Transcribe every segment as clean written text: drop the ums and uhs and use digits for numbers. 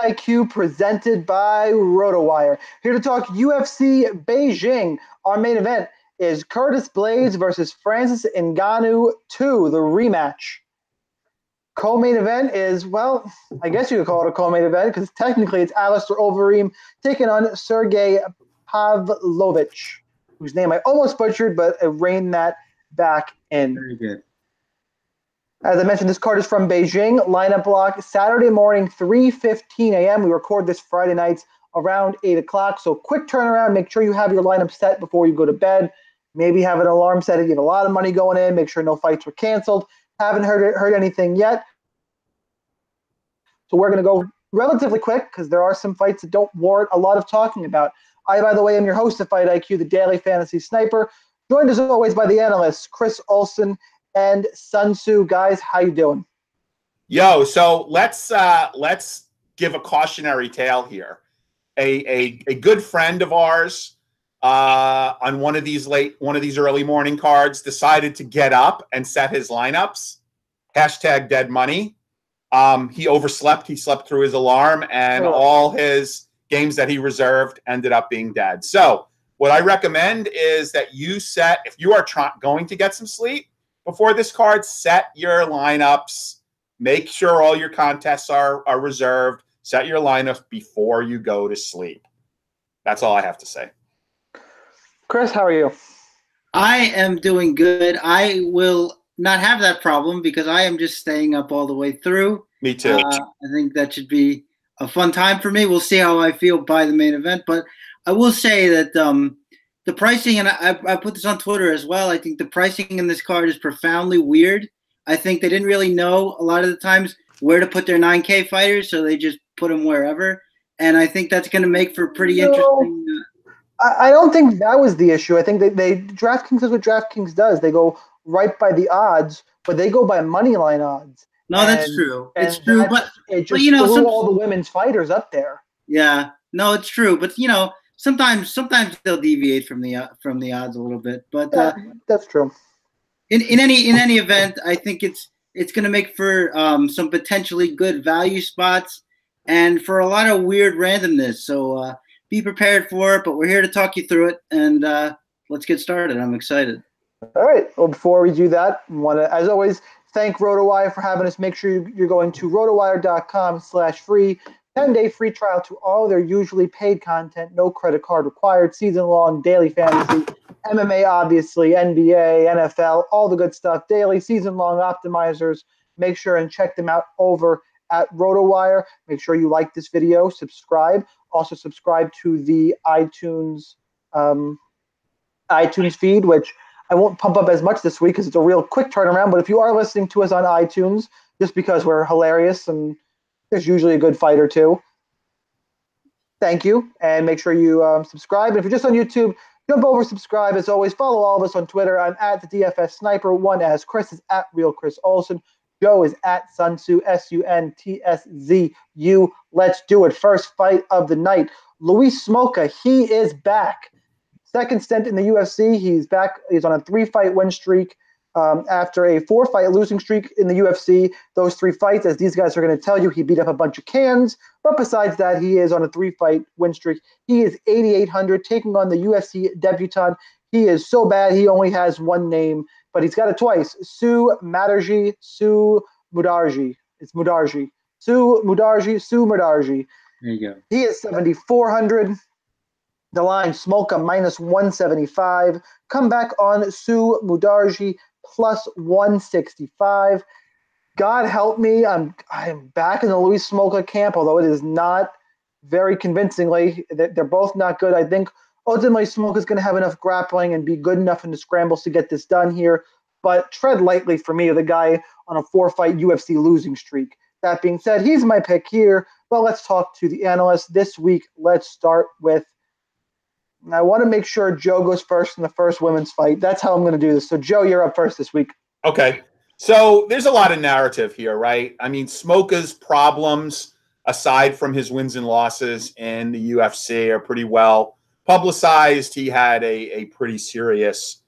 IQ presented by RotoWire. Here to talk UFC Beijing. Our main event is Curtis Blaydes versus Francis Ngannou 2, the rematch. Co-main event is, well, I guess you could call it a co-main event because technically it's Alistair Overeem taking on Sergey Pavlovich, whose name I almost butchered, but I reined that back in. Very good. As I mentioned, this card is from Beijing. Lineup block, Saturday morning, 3:15 a.m. We record this Friday nights around 8 o'clock. So quick turnaround. Make sure you have your lineup set before you go to bed. Maybe have an alarm set if you have a lot of money going in. Make sure no fights were canceled. Haven't heard anything yet. So we're going to go relatively quick because there are some fights that don't warrant a lot of talking about. I, by the way, am your host of Fight IQ, the Daily Fantasy Sniper, joined as always by the analysts, Chris Olson and Sun Tzu. Guys, how you doing? Yo, so let's give a cautionary tale here. A good friend of ours on one of these early morning cards decided to get up and set his lineups. Hashtag dead money. He overslept. He slept through his alarm, and all his games that he reserved ended up being dead. So what I recommend is that you set, if you are going to get some sleep before this card, set your lineups. Make sure all your contests are reserved. Set your lineups before you go to sleep. That's all I have to say. Chris, how are you? I am doing good. I will not have that problem because I am just staying up all the way through. Me too. I think that should be a fun time for me. We'll see how I feel by the main event. But I will say that the pricing, and I put this on Twitter as well, I think the pricing in this card is profoundly weird. I think they didn't really know a lot of the times where to put their 9K fighters, so they just put them wherever. And I think that's going to make for pretty interesting. I don't think that was the issue. I think DraftKings is what DraftKings does. They go right by the odds, but they go by money line odds. No, that's true. It's true, but it just threw all the women's fighters up there. Yeah, no, it's true, but sometimes they'll deviate from the odds a little bit. But that's true. In any event, I think it's going to make for some potentially good value spots and for a lot of weird randomness. So be prepared for it. But we're here to talk you through it, and let's get started. I'm excited. All right. Well, before we do that, I want to, as always, thank RotoWire for having us. Make sure you're going to rotowire.com/free. 10-day free trial to all their usually paid content. No credit card required. Season-long daily fantasy, MMA, obviously, NBA, NFL, all the good stuff. Daily, season-long optimizers. Make sure and check them out over at RotoWire. Make sure you like this video. Subscribe. Also subscribe to the iTunes feed, which I won't pump up as much this week because it's a real quick turnaround. But if you are listening to us on iTunes, just because we're hilarious and there's usually a good fight or two, thank you. And make sure you subscribe. And if you're just on YouTube, jump over, subscribe. As always, follow all of us on Twitter. I'm at the DFS Sniper. One as Chris is at Real Chris Olson. Joe is at Sun Tzu, SUNTSZU. Let's do it. First fight of the night. Luis Smolka, he is back. Second stint in the UFC. He's back. He's on a 3-fight win streak after a 4-fight losing streak in the UFC. Those 3 fights, as these guys are going to tell you, he beat up a bunch of cans. But besides that, he is on a 3-fight win streak. He is 8,800, taking on the UFC debutant. He is so bad, he only has one name, but he's got it twice. Mudaerji. It's Mudaerji. Mudaerji. There you go. He is 7,400. The line, Smolka -175. Come back on Mudaerji +165. God help me, I'm back in the Luis Smolka camp, although it is not very convincingly. They're both not good. I think ultimately Smolka's going to have enough grappling and be good enough in the scrambles to get this done here. But tread lightly for me, the guy on a 4-fight UFC losing streak. That being said, he's my pick here. But let's talk to the analysts this week. Let's start with, I want to make sure Joe goes first in the first women's fight. That's how I'm going to do this. So, Joe, you're up first this week. Okay. So there's a lot of narrative here, right? I mean, Smolka's problems, aside from his wins and losses in the UFC, are pretty well publicized. He had a pretty serious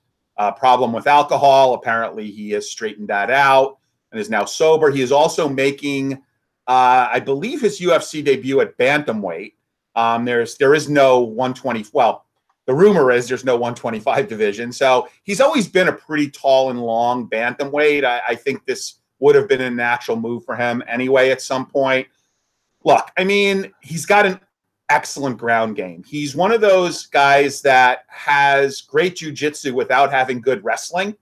problem with alcohol. Apparently, he has straightened that out and is now sober. He is also making I believe his UFC debut at bantamweight. There is no 120. Well, the rumor is there's no 125 division. So he's always been a pretty tall and long bantamweight. I think this would have been a natural move for him anyway at some point. Look, I mean, he's got an excellent ground game. He's one of those guys that has great jiu-jitsu without having good wrestling.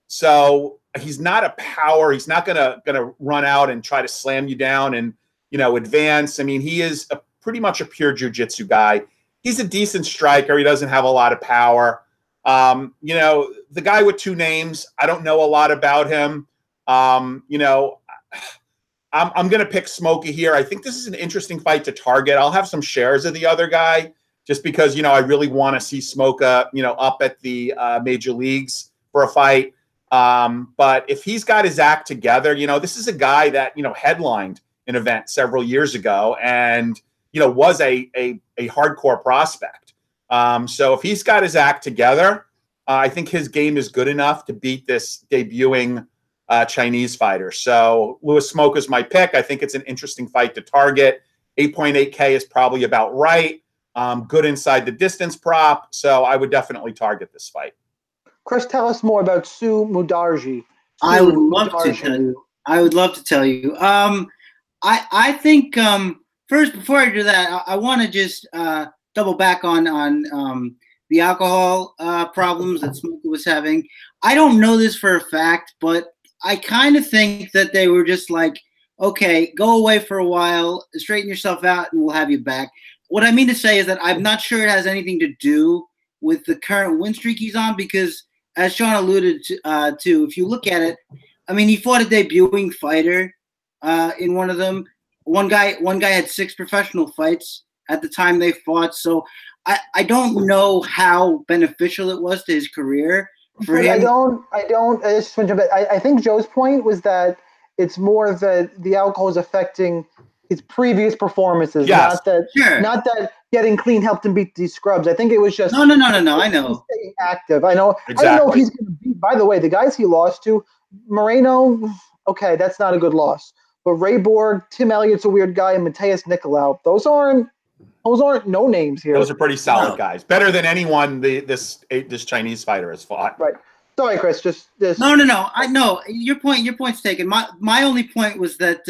So he's not a power. He's not gonna run out and try to slam you down and, advance. I mean, he is pretty much a pure jiu-jitsu guy. He's a decent striker. He doesn't have a lot of power. The guy with two names, I don't know a lot about him. I'm going to pick Smolka here. I think this is an interesting fight to target. I'll have some shares of the other guy just because, I really want to see Smolka, up at the major leagues for a fight. But if he's got his act together, this is a guy that, headlined an event several years ago and, was a hardcore prospect. So if he's got his act together, I think his game is good enough to beat this debuting Chinese fighter. So Louis Smolka's my pick. I think it's an interesting fight to target. 8.8K is probably about right. Good inside the distance prop. So I would definitely target this fight. Chris, tell us more about Sue Mudaerji. I would love to tell you. I would love to tell you. I think first, before I do that, I want to just double back on the alcohol problems that Smolka was having. I don't know this for a fact, but I kind of think that they were just like, okay, go away for a while, straighten yourself out, and we'll have you back. What I mean to say is that I'm not sure it has anything to do with the current win streak he's on because, as Shaun alluded to, if you look at it, I mean, he fought a debuting fighter in one of them. One guy had 6 professional fights at the time they fought. So I don't know how beneficial it was to his career for him. I think Joe's point was that it's more that the alcohol is affecting his previous performances, yes. not that getting clean helped him beat these scrubs. I think it was just no. I know staying active. I know. Exactly. I don't know if he's going to beat. By the way, the guys he lost to, Morono, okay, that's not a good loss. But Ray Borg, Tim Elliott's a weird guy, and Mateus Nicolau, those aren't no names here. Those are pretty solid guys. Better than anyone this Chinese fighter has fought. Right. Sorry, Chris. Just this. No. I know your point's taken. My only point was that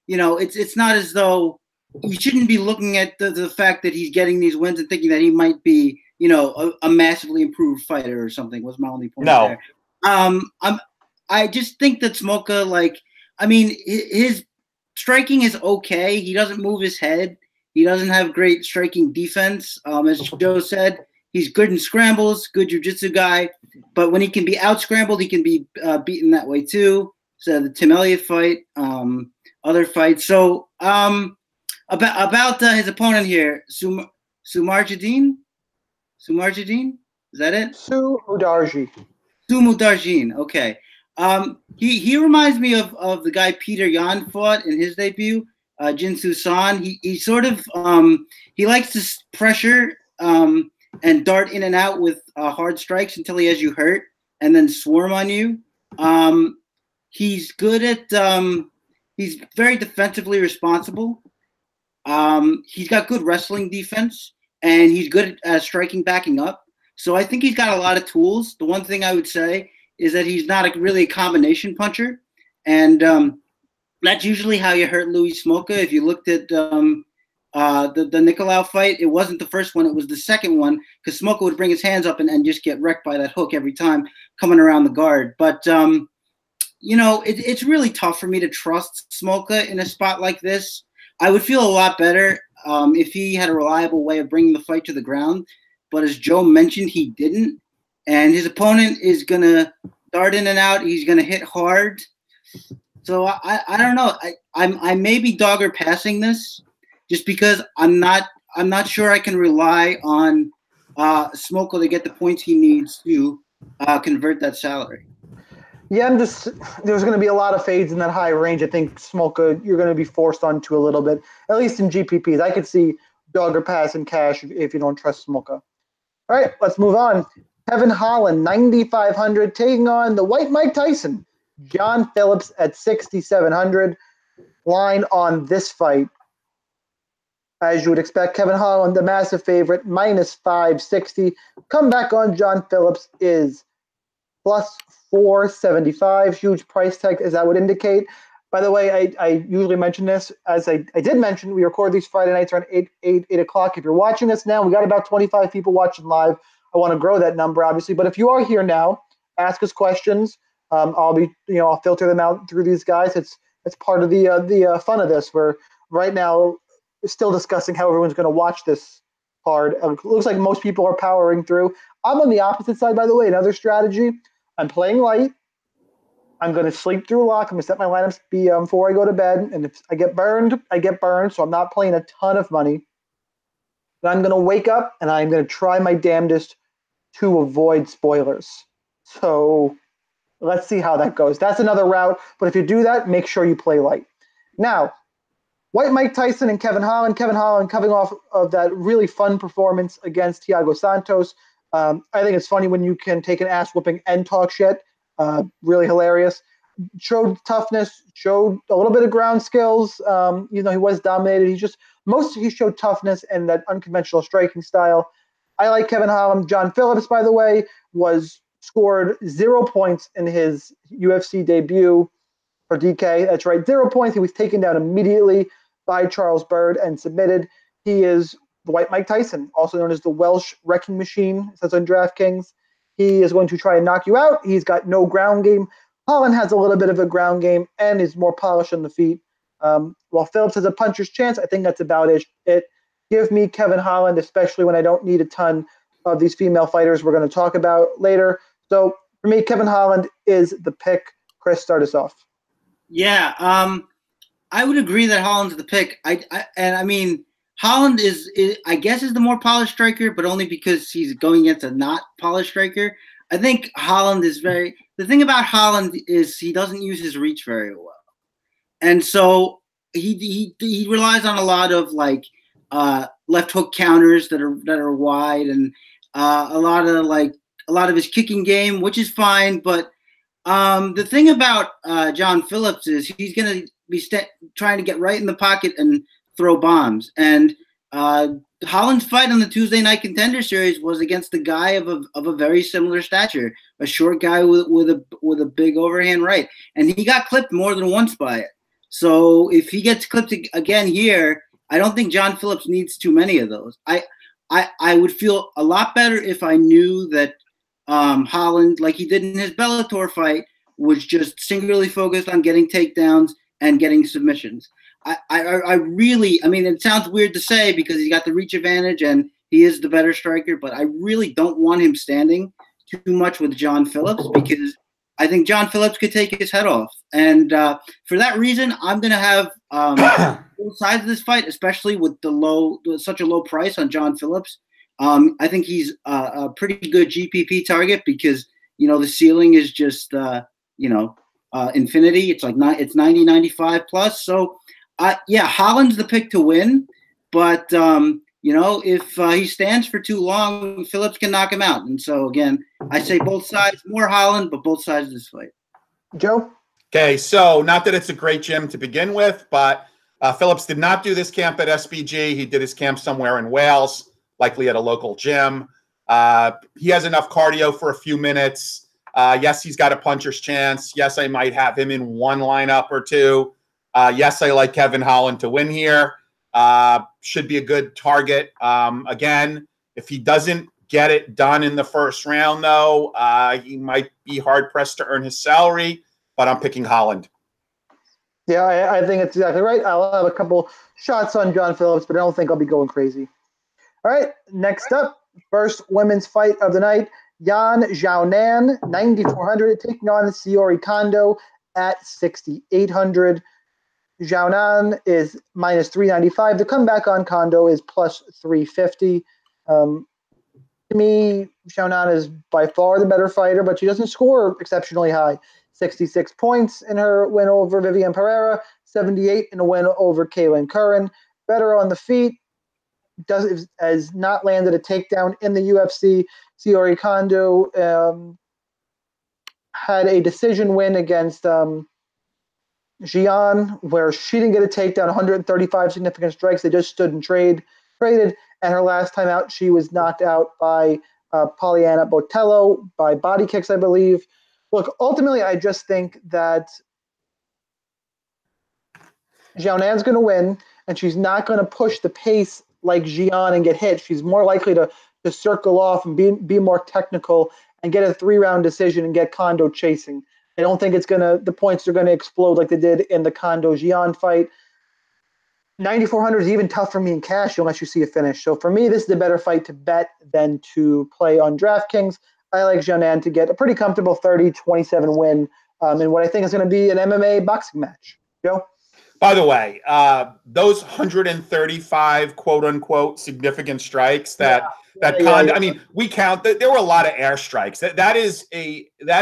it's not as though you shouldn't be looking at the fact that he's getting these wins and thinking that he might be a massively improved fighter or something. Was my only point. No. There. I just think that Smolka, his striking is okay. He doesn't move his head. He doesn't have great striking defense. As Joe said, he's good in scrambles, good jiu-jitsu guy. But when he can be out-scrambled, he can be beaten that way too. So the Tim Elliott fight, other fights. So about his opponent here, Sumarjadine? Is that it? Sue Mudaerji. Okay. He reminds me of the guy Peter Yan fought in his debut, Jinsu San. He sort of he likes to pressure and dart in and out with hard strikes until he has you hurt and then swarm on you. He's good at he's very defensively responsible. He's got good wrestling defense and he's good at striking backing up. So I think he's got a lot of tools. The one thing I would say is that he's not really a combination puncher. And that's usually how you hurt Louis Smolka. If you looked at the Nicolau fight, it wasn't the first one, it was the second one, because Smolka would bring his hands up and just get wrecked by that hook every time coming around the guard. But, it's really tough for me to trust Smolka in a spot like this. I would feel a lot better if he had a reliable way of bringing the fight to the ground. But as Joe mentioned, he didn't. And his opponent is going to dart in and out. He's going to hit hard. So I don't know. I may be dog or passing this just because I'm not sure I can rely on Smolka to get the points he needs to convert that salary. Yeah, there's going to be a lot of fades in that high range. I think Smolka, you're going to be forced onto a little bit, at least in GPPs. I could see dog or pass in cash if you don't trust Smolka. All right, let's move on. Kevin Holland, 9,500, taking on the white Mike Tyson. John Phillips at 6,700. line on this fight, as you would expect, Kevin Holland, the massive favorite, minus 560. Comeback on John Phillips is plus 475. Huge price tag, as that would indicate. By the way, I usually mention this. As I did mention, we record these Friday nights around 8 o'clock. If you're watching us now, we got about 25 people watching live. I want to grow that number, obviously. But if you are here now, ask us questions. I'll filter them out through these guys. It's part of the fun of this. We're right now still discussing how everyone's going to watch this card. It looks like most people are powering through. I'm on the opposite side, by the way. Another strategy. I'm playing light. I'm going to sleep through a lock. I'm going to set my lineups before I go to bed. And if I get burned, I get burned. So I'm not playing a ton of money. But I'm going to wake up and I'm going to try my damnedest to avoid spoilers. So let's see how that goes. That's another route. But if you do that, make sure you play light. Now, White Mike Tyson and Kevin Holland. Kevin Holland coming off of that really fun performance against Thiago Santos. I think it's funny when you can take an ass whooping and talk shit. Really hilarious. Showed toughness, showed a little bit of ground skills. He was dominated. He showed toughness and that unconventional striking style. I like Kevin Holland. John Phillips, by the way, scored 0 points in his UFC debut for DK. That's right, 0 points. He was taken down immediately by Charles Byrd and submitted. He is the White Mike Tyson, also known as the Welsh Wrecking Machine, it says on DraftKings. He is going to try and knock you out. He's got no ground game. Holland has a little bit of a ground game and is more polished on the feet. While Phillips has a puncher's chance, I think that's about it. Give me Kevin Holland, especially when I don't need a ton of these female fighters we're going to talk about later. So for me, Kevin Holland is the pick. Chris, start us off. Yeah, I would agree that Holland's the pick. Holland is I guess is the more polished striker, but only because he's going against a not polished striker. I think Holland is the thing about Holland is he doesn't use his reach very well. And so he relies on a lot of left hook counters that are wide and a lot of his kicking game, which is fine, but the thing about John Phillips is he's going to be trying to get right in the pocket and throw bombs. And Holland's fight on the Tuesday Night Contender Series was against a guy of a very similar stature, a short guy with a big overhand right, and he got clipped more than once by it. So if he gets clipped again here, I don't think John Phillips needs too many of those. I would feel a lot better if I knew that Holland, like he did in his Bellator fight, was just singularly focused on getting takedowns and getting submissions. I mean, it sounds weird to say because he's got the reach advantage and he is the better striker, but I really don't want him standing too much with John Phillips because I think John Phillips could take his head off. And for that reason, I'm going to have both sides of this fight, especially with such a low price on John Phillips. I think he's a pretty good GPP target because, the ceiling is just, infinity. It's it's 90, 95 plus. So, Holland's the pick to win. But, if he stands for too long, Phillips can knock him out. And so, again, I say both sides, more Holland, but both sides of this fight. Joe? Okay, so not that it's a great gym to begin with, but Phillips did not do this camp at SBG. He did his camp somewhere in Wales, likely at a local gym. He has enough cardio for a few minutes. Yes, he's got a puncher's chance. Yes, I might have him in one lineup or two. Yes, I like Kevin Holland to win here. Should be a good target. Again, if he doesn't get it done in the first round, though, he might be hard-pressed to earn his salary, but I'm picking Holland. Yeah, I think it's exactly right. I'll have a couple shots on John Phillips, but I don't think I'll be going crazy. All right, next up, first women's fight of the night. Xiaonan, 9,400, taking on Syuri Kondo at 6,800. Xiaonan is minus 395. The comeback on Kondo is plus 350. To me, Xiaonan is by far the better fighter, but she doesn't score exceptionally high. 66 points in her win over Vivian Pereira, 78 in a win over Kaylin Curran. Better on the feet, has not landed a takedown in the UFC. Syuri Kondo had a decision win against Xian, where she didn't get a takedown, 135 significant strikes. They just stood and traded. And her last time out, she was knocked out by Pollyanna Botello by body kicks, I believe. Look, ultimately, I just think that Xiaonan's going to win, and she's not going to push the pace like Xian and get hit. She's more likely to circle off and be more technical and get a 3-round decision and get Kondo chasing. I don't think the points are going to explode like they did in the Kondo Xian fight. 9,400 is even tough for me in cash unless you see a finish. So for me, this is a better fight to bet than to play on DraftKings. I like Xiaonan to get a pretty comfortable 30-27 win in what I think is going to be an MMA boxing match. Joe? By the way, those 135 quote unquote significant strikes I mean, we count that there were a lot of airstrikes. That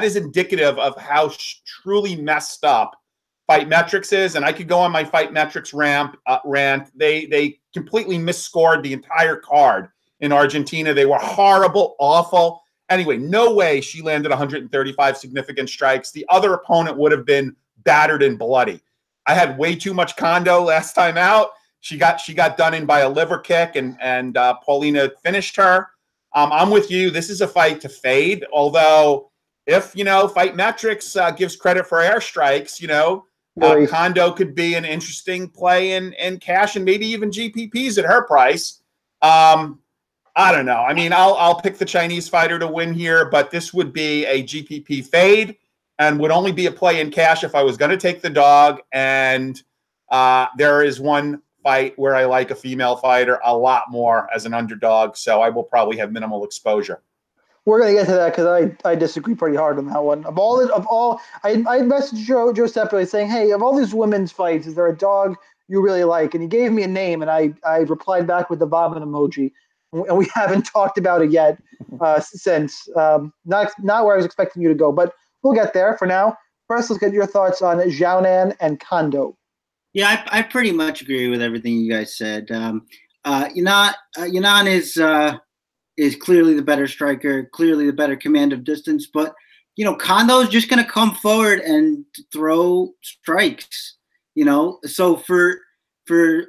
is indicative of how truly messed up Fight Metrics is. And I could go on my Fight Metrics rant. They completely misscored the entire card in Argentina. They were horrible, awful. Anyway, no way she landed 135 significant strikes. The other opponent would have been battered and bloody. I had way too much Kondo last time out. She got done in by a liver kick, and Paulina finished her. I'm with you. This is a fight to fade. Although, if Fight Metrics gives credit for airstrikes, Kondo could be an interesting play in cash and maybe even GPPs at her price. I don't know. I mean, I'll pick the Chinese fighter to win here, but this would be a GPP fade. And would only be a play in cash if I was going to take the dog. And there is one fight where I like a female fighter a lot more as an underdog, so I will probably have minimal exposure. We're going to get to that because I disagree pretty hard on that one. I messaged Joe separately saying, hey, of all these women's fights, is there a dog you really like? And he gave me a name, and I replied back with the vomit emoji. And we haven't talked about it yet since. Not where I was expecting you to go, but we'll get there. For now, first, let's get your thoughts on Xiaonan and Kondo. Yeah, I pretty much agree with everything you guys said. Yanan is clearly the better striker, clearly the better command of distance. But Kondo is just going to come forward and throw strikes. So for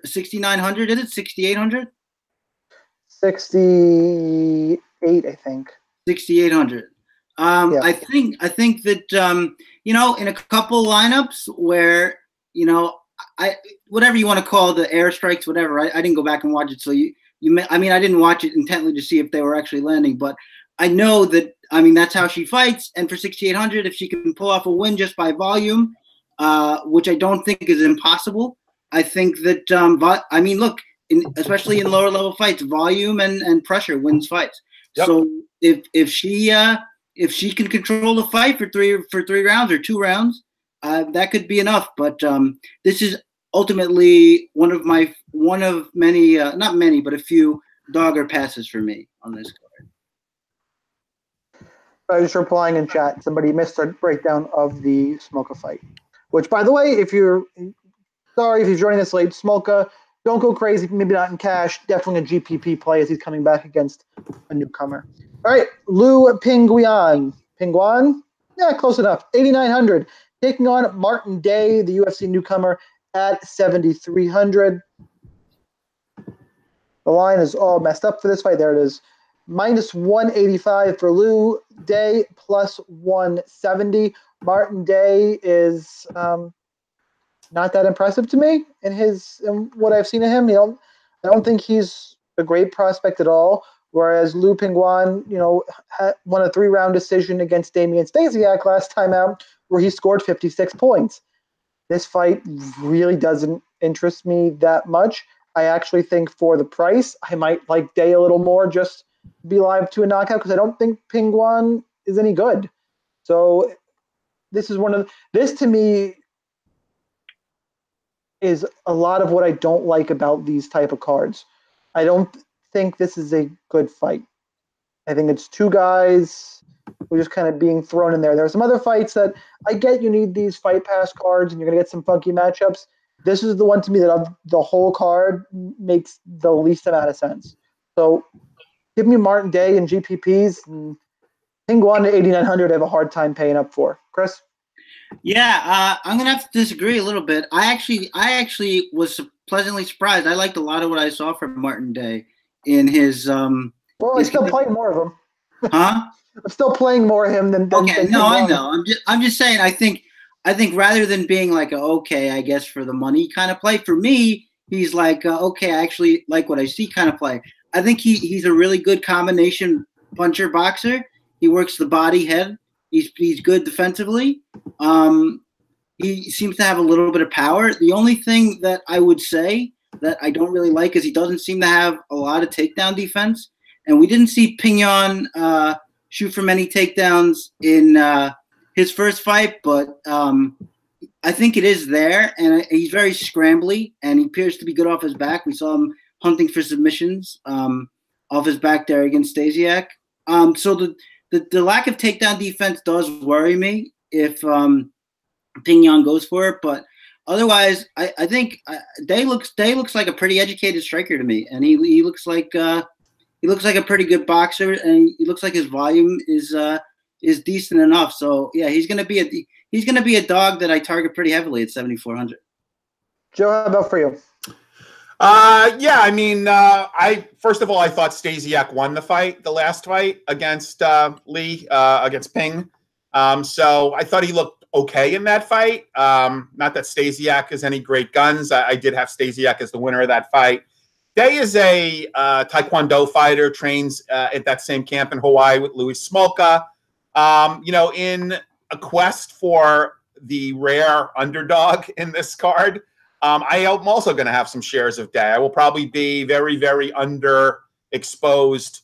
6,900, is it 6,800? 68, I think. 6,800. Yeah. I think that in a couple lineups where whatever you want to call the airstrikes, whatever. I didn't go back and watch it, so I didn't watch it intently to see if they were actually landing, but I know that that's how she fights. And for 6,800, if she can pull off a win just by volume, which I don't think is impossible, I think that look, especially in lower level fights, volume and pressure wins fights. Yep. So if she can control the fight for three rounds or 2 rounds, that could be enough. But this is ultimately one of many, not many, but a few dogger passes for me on this card. I was just replying in chat. Somebody missed a breakdown of the Smolka fight. Which, by the way, if you're joining us late, Smolka, don't go crazy. Maybe not in cash. Definitely a GPP play as he's coming back against a newcomer. All right, Liu Pingyuan. Yeah, close enough. 8,900. Taking on Martin Day, the UFC newcomer, at 7,300. The line is all messed up for this fight. There it is. Minus 185 for Liu. Day plus 170. Martin Day is not that impressive to me in what I've seen of him. I don't think he's a great prospect at all. Whereas Liu Pingyuan, won a 3-round decision against Damian Stasiak last time out, where he scored 56 points. This fight really doesn't interest me that much. I actually think for the price, I might like Day a little more, just be live to a knockout, because I don't think Pingyuan is any good. So this to me is a lot of what I don't like about these type of cards. I don't think this is a good fight. I think it's 2 guys who are just kind of being thrown in there. There are some other fights that I get you need these fight pass cards and you're going to get some funky matchups. This is the one to me that of the whole card makes the least amount of sense. So give me Martin Day and GPPs, and Pingyuan to 8,900 I have a hard time paying up for. Chris? Yeah, I'm gonna have to disagree a little bit. I actually was pleasantly surprised. I liked a lot of what I saw from Martin Day in his Well, I'm still playing more of him. Huh? I'm still playing more of him than Okay, no, I Young. know. I'm just saying. I think rather than being like a, okay, I guess for the money kind of play, for me, he's like okay, I actually like what I see kind of play. I think he's a really good combination puncher boxer. He works the body head. He's good defensively. He seems to have a little bit of power. The only thing that I would say that I don't really like is he doesn't seem to have a lot of takedown defense. And we didn't see Pingyuan shoot for many takedowns in his first fight, but I think it is there. And he's very scrambly, and he appears to be good off his back. We saw him hunting for submissions off his back there against Stasiak. So the lack of takedown defense does worry me if Pingyuan goes for it, but otherwise, I think Day looks like a pretty educated striker to me, and he looks like a pretty good boxer, and he looks like his volume is decent enough. So yeah, he's gonna be a dog that I target pretty heavily at 7,400. Joe, how about for you? Yeah, I mean, I first of all, I thought Stasiak won the last fight against Lee, against Ping. So I thought he looked okay in that fight. Not that Stasiak has any great guns. I did have Stasiak as the winner of that fight. Day is a Taekwondo fighter, trains at that same camp in Hawaii with Louis Smolka. In a quest for the rare underdog in this card, I am also going to have some shares of Day. I will probably be very, very underexposed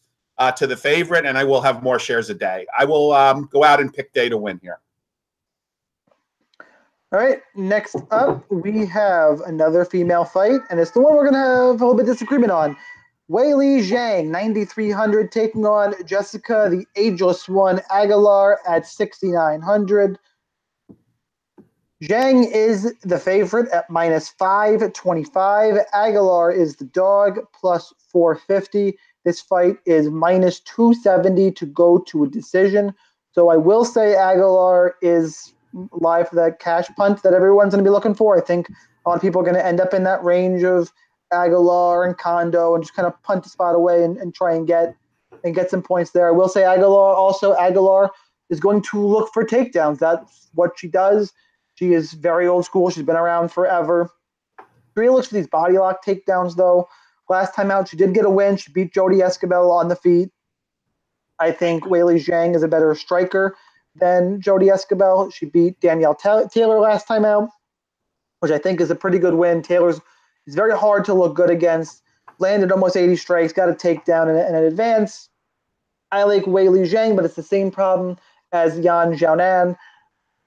to the favorite, and I will have more shares of Day. I will go out and pick Day to win here. All right, next up, we have another female fight, and it's the one we're going to have a little bit of disagreement on. Weili Zhang, 9,300, taking on Jessica, the ageless one, Aguilar, at 6,900. Zhang is the favorite at minus 525. Aguilar is the dog, plus 450. This fight is minus 270 to go to a decision. So I will say Aguilar is live for that cash punt that everyone's going to be looking for. I think a lot of people are going to end up in that range of Aguilar and Kondo and just kind of punt the spot away and try and get some points there. I will say Aguilar is going to look for takedowns. That's what she does. She is very old school. She's been around forever. She really looks for these body lock takedowns, though. Last time out, she did get a win. She beat Jody Escobar on the feet. I think Weili Zhang is a better striker than Jody Escobar. She beat Danielle Taylor last time out, which I think is a pretty good win. Taylor's is very hard to look good against. Landed almost 80 strikes, got a takedown and an advance. I like Weili Zhang, but it's the same problem as Xiaonan.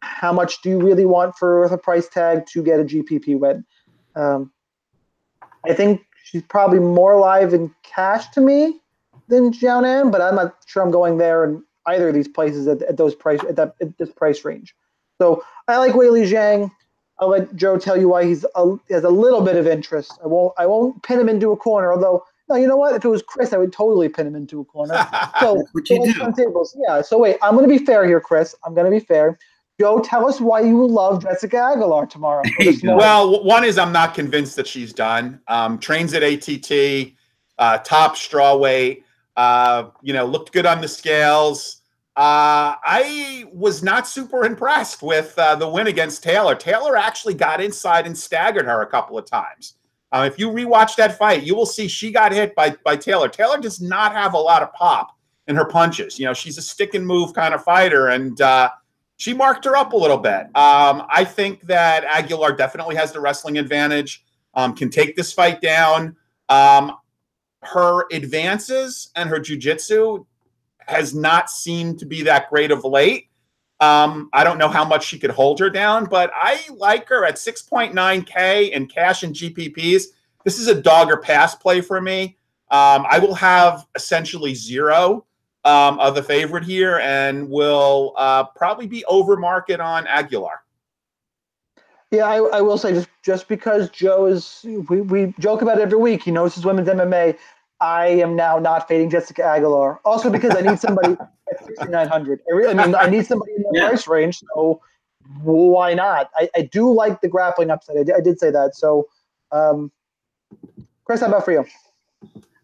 How much do you really want for the price tag to get a GPP win? I think she's probably more live in cash to me than Xiaonan, but I'm not sure I'm going there in either of these places at this price range. So I like Weili Zhang. I'll let Joe tell you why he has a little bit of interest. I won't pin him into a corner, although no, you know what? If it was Chris, I would totally pin him into a corner. So what you do. tables. Yeah. So wait, I'm going to be fair here, Chris. I'm going to be fair. Joe, tell us why you love Jessica Aguilar tomorrow. Well, one is I'm not convinced that she's done. Trains at ATT, top straw weight. Looked good on the scales. I was not super impressed with the win against Taylor. Taylor actually got inside and staggered her a couple of times. If you rewatch that fight, you will see she got hit by Taylor. Taylor does not have a lot of pop in her punches. She's a stick and move kind of fighter, and she marked her up a little bit. I think that Aguilar definitely has the wrestling advantage, can take this fight down. Her advances and her jiu-jitsu has not seemed to be that great of late. I don't know how much she could hold her down, but I like her at 6.9K in cash and GPPs. This is a dog or pass play for me. I will have essentially zero of the favorite here and will probably be over market on Aguilar. Yeah, I will say just because Joe is, we joke about it every week. He knows his women's MMA. I am now not fading Jessica Aguilar. Also because I need somebody at 6,900. I need somebody in that price range. So why not? I do like the grappling upside. I did say that. So, Chris, how about for you?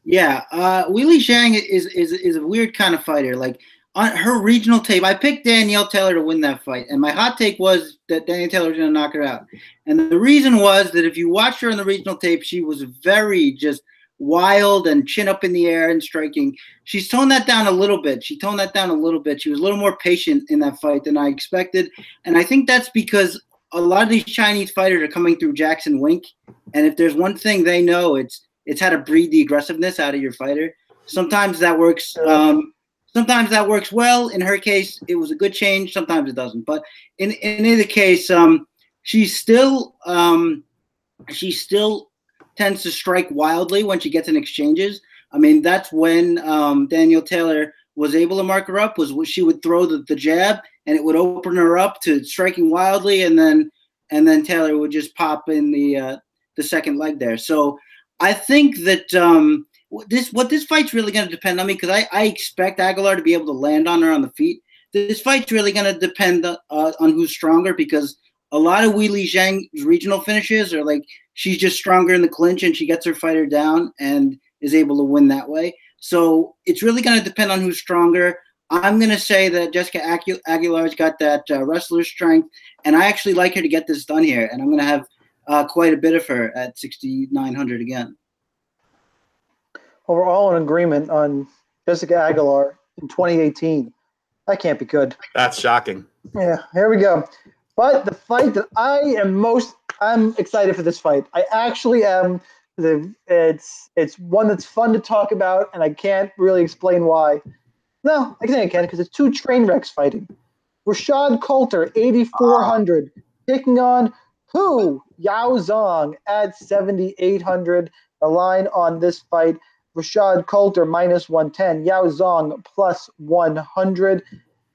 Yeah, Weili Zhang is a weird kind of fighter. Like on her regional tape, I picked Danielle Taylor to win that fight, and my hot take was that Danielle Taylor was going to knock her out. And the reason was that if you watched her in the regional tape, she was very just wild and chin up in the air and striking. She's toned that down a little bit. She was a little more patient in that fight than I expected, and I think that's because a lot of these Chinese fighters are coming through Jackson Wink, and if there's one thing they know, it's how to breed the aggressiveness out of your fighter. Sometimes that works. Sometimes that works well. In her case, it was a good change. Sometimes it doesn't. But in either case, she still tends to strike wildly when she gets in exchanges. I mean, that's when Danielle Taylor was able to mark her up. Was she would throw the jab and it would open her up to striking wildly, and then Taylor would just pop in the second leg there. So I think that what this fight's really going to depend on me, because I expect Aguilar to be able to land on her on the feet. This fight's really going to depend on who's stronger, because a lot of Weili Zhang's regional finishes are like she's just stronger in the clinch and she gets her fighter down and is able to win that way. So it's really going to depend on who's stronger. I'm going to say that Jessica Aguilar's got that wrestler strength, and I actually like her to get this done here, and I'm going to have quite a bit of her at 6,900 again. Well, we're all in agreement on Jessica Aguilar in 2018. That can't be good. That's shocking. Yeah, here we go. But the fight that I'm excited for this fight. I actually am. It's one that's fun to talk about, and I can't really explain why. No, I think I can, because it's two train wrecks fighting. Rashad Coulter, 8,400, taking on who? Yaozong at 7,800. The line on this fight, Rashad Coulter minus 110, Yaozong plus 100.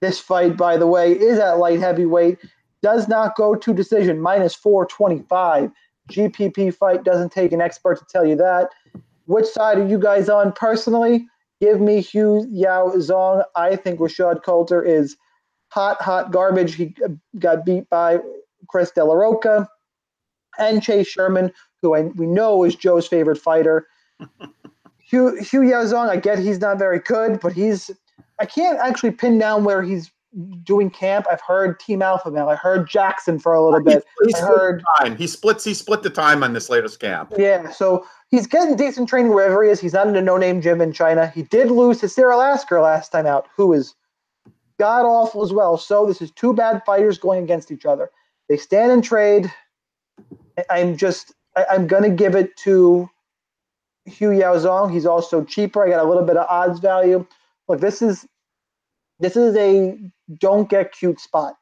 This fight, by the way, is at light heavyweight. Does not go to decision, minus 425. GPP fight, doesn't take an expert to tell you that. Which side are you guys on personally? Give me Hugh Yaozong. I think Rashad Coulter is hot garbage. He got beat by Chris De La Roca and Chase Sherman, who we know is Joe's favorite fighter. Hugh Yaozong, I get he's not very good, but I can't actually pin down where he's doing camp. I've heard Team Alpha Male. I heard Jackson for a little bit. He split the time on this latest camp. Yeah, so he's getting decent training wherever he is. He's not in a no-name gym in China. He did lose to Sarah Lasker last time out, who is god-awful as well. So this is two bad fighters going against each other. They stand and trade. I'm going to give it to Hugh Yaozong. He's also cheaper. I got a little bit of odds value. Look, this is a don't get cute spot.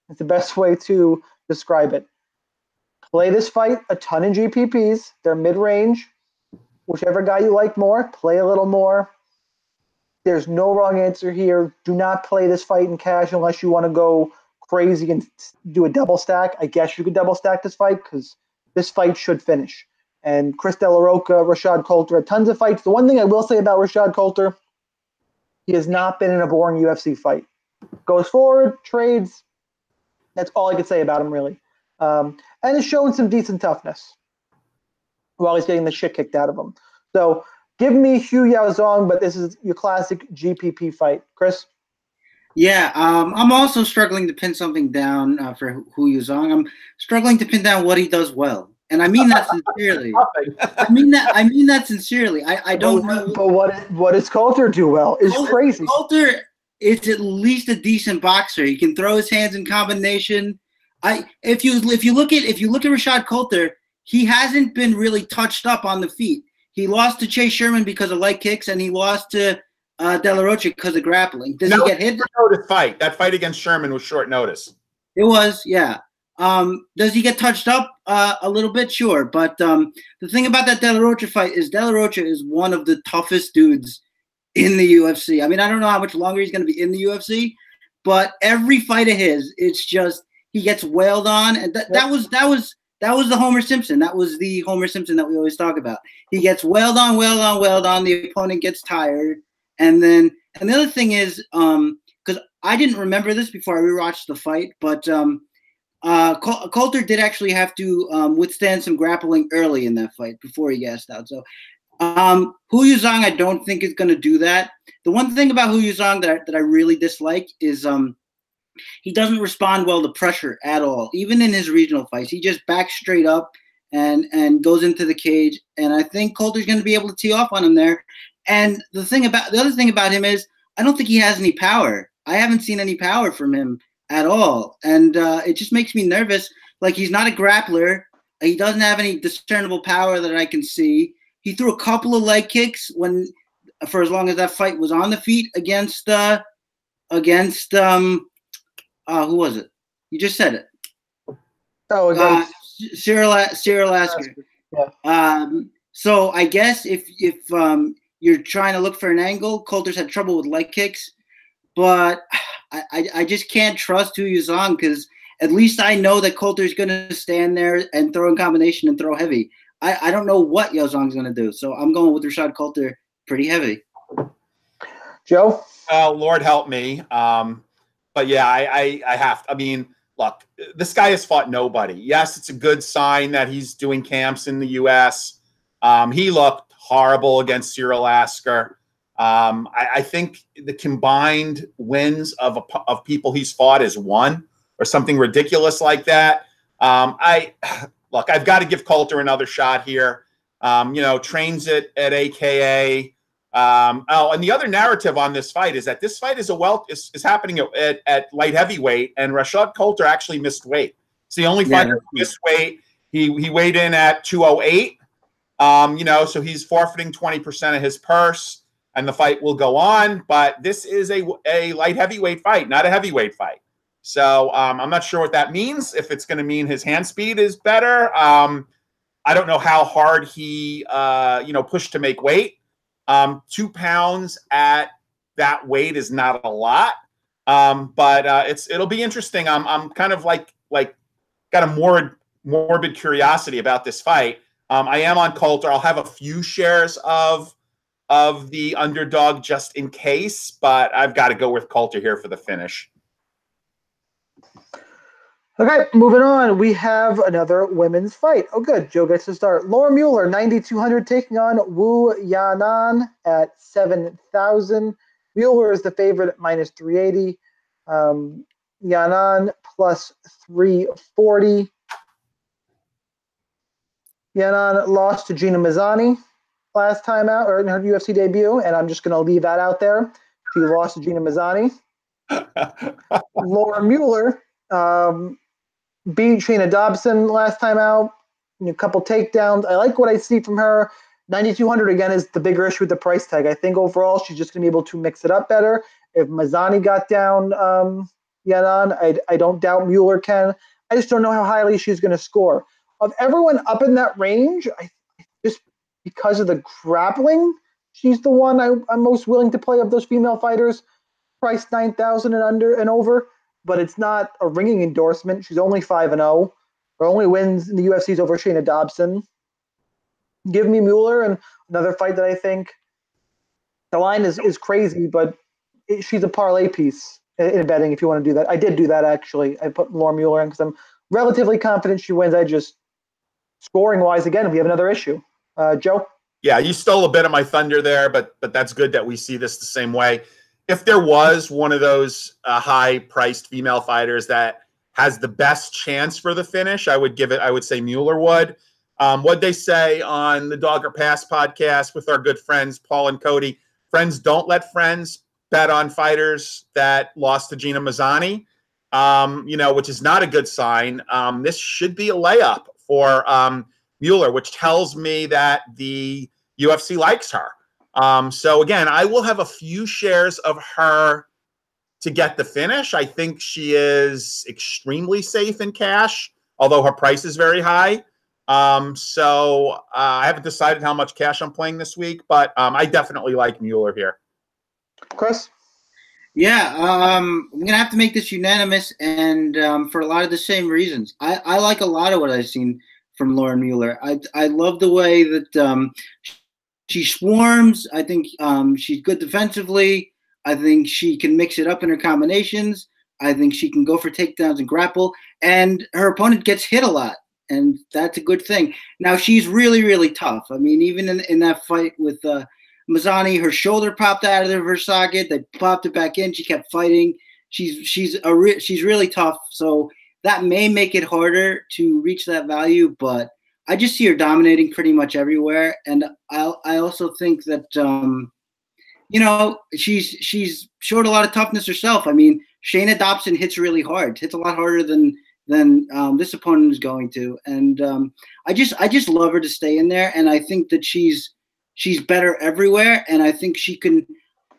It's the best way to describe it. Play this fight a ton in GPPs. They're mid-range. Whichever guy you like more, play a little more. There's no wrong answer here. Do not play this fight in cash unless you want to go crazy and do a double stack. I guess you could double stack this fight because this fight should finish. And Chris De La Roca, Rashad Coulter had tons of fights. The one thing I will say about Rashad Coulter, he has not been in a boring UFC fight. Goes forward, trades. That's all I could say about him, really. And has shown some decent toughness while he's getting the shit kicked out of him. So give me Hugh Yaozong, but this is your classic GPP fight. Chris? Yeah, I'm also struggling to pin something down for Hugh Yaozong. I'm struggling to pin down what he does well. And I mean that sincerely. I mean that sincerely. I don't know. But what does Coulter do well? Is crazy. Coulter is at least a decent boxer. He can throw his hands in combination. If you look at Rashad Coulter, he hasn't been really touched up on the feet. He lost to Chase Sherman because of light kicks, and he lost to De La Rocha because of grappling. Does he get hit? That fight against Sherman was short notice. It was, yeah. Does he get touched up a little bit? Sure. But the thing about that De La Rocha fight is De La Rocha is one of the toughest dudes in the UFC. I mean, I don't know how much longer he's going to be in the UFC, but every fight of his, it's just he gets wailed on, and that was the Homer Simpson. That was the Homer Simpson that we always talk about. He gets wailed on. The opponent gets tired, and the other thing is because I didn't remember this before I rewatched the fight, but Coulter did actually have to withstand some grappling early in that fight before he gassed out. So Zhang, I don't think is going to do that. The one thing about Zhang that I really dislike is he doesn't respond well to pressure at all. Even in his regional fights, he just backs straight up and goes into the cage. And I think Coulter's going to be able to tee off on him there. And the other thing about him is I don't think he has any power. I haven't seen any power from him at all. And it just makes me nervous. Like, he's not a grappler. He doesn't have any discernible power that I can see. He threw a couple of leg kicks for as long as that fight was on the feet against who was it? You just said it. Oh, against Cyril Asker. Yeah. So I guess if you're trying to look for an angle, Coulter's had trouble with leg kicks, but I just can't trust Zhang because at least I know that Coulter's going to stand there and throw in combination and throw heavy. I don't know what Yaozong's going to do, so I'm going with Rashad Coulter pretty heavy. Joe? Lord help me. But yeah, I have to. I mean, look, this guy has fought nobody. Yes, it's a good sign that he's doing camps in the U.S. He looked horrible against Cyril Asker. I think the combined wins of people he's fought is 1 or something ridiculous like that. Look, I've got to give Coulter another shot here. Trains it at AKA. And the other narrative on this fight is that this fight is happening at light heavyweight, and Rashad Coulter actually missed weight. It's the only fighter who missed weight. He weighed in at 208. So he's forfeiting 20% of his purse, and the fight will go on. But this is a light heavyweight fight, not a heavyweight fight. So I'm not sure what that means. If it's going to mean his hand speed is better, I don't know how hard he pushed to make weight. 2 pounds at that weight is not a lot, but it'll be interesting. I'm kind of like got a morbid curiosity about this fight. I am on Coulter. I'll have a few shares of the underdog just in case, but I've got to go with Coulter here for the finish. Okay, moving on. We have another women's fight. Oh, good. Joe gets to start. Laura Mueller, 9,200, taking on Wu Yanan at 7,000. Mueller is the favorite at -380. Yanan plus 340. Yanan lost to Gina Mazzani last time out, or in her UFC debut, and I'm just going to leave that out there. She lost to Gina Mazzani. Laura Mueller beat Shayna Dobson last time out. A couple takedowns. I like what I see from her. 9,200 again is the bigger issue with the price tag. I think overall she's just going to be able to mix it up better. If Mazzani got down Yanan, I don't doubt Mueller can. I just don't know how highly she's going to score. Of everyone up in that range, just because of the grappling, she's the one I'm most willing to play of those female fighters. Priced 9,000 and under and over. But it's not a ringing endorsement. She's only 5-0. Her only wins in the UFC is over Shayna Dobson. Give me Mueller, and another fight that I think the line is crazy, but she's a parlay piece in betting if you want to do that. I did do that, actually. I put Laura Mueller in because I'm relatively confident she wins. Scoring-wise, again, we have another issue. Joe? Yeah, you stole a bit of my thunder there, but that's good that we see this the same way. If there was one of those high-priced female fighters that has the best chance for the finish, I would say Mueller would. What'd they say on the Dogger Pass podcast with our good friends Paul and Cody? Friends don't let friends bet on fighters that lost to Gina Mazzani, which is not a good sign. This should be a layup for Mueller, which tells me that the UFC likes her. So again, I will have a few shares of her to get the finish. I think she is extremely safe in cash, although her price is very high. So I haven't decided how much cash I'm playing this week, but I definitely like Mueller here. Chris? Yeah, I'm going to have to make this unanimous, and for a lot of the same reasons. I like a lot of what I've seen from Laura Mueller. I love the way that she swarms. I think she's good defensively. I think she can mix it up in her combinations. I think she can go for takedowns and grapple. and her opponent gets hit a lot, and that's a good thing. Now she's really, really tough. I mean, even in that fight with Mazzani, her shoulder popped out of her socket. They popped it back in. She kept fighting. She's really tough. So that may make it harder to reach that value, but I just see her dominating pretty much everywhere. And I also think that she's showed a lot of toughness herself. I mean, Shayna Dobson hits really hard. Hits a lot harder than this opponent is going to. And I just love her to stay in there. And I think that she's better everywhere. And I think she can.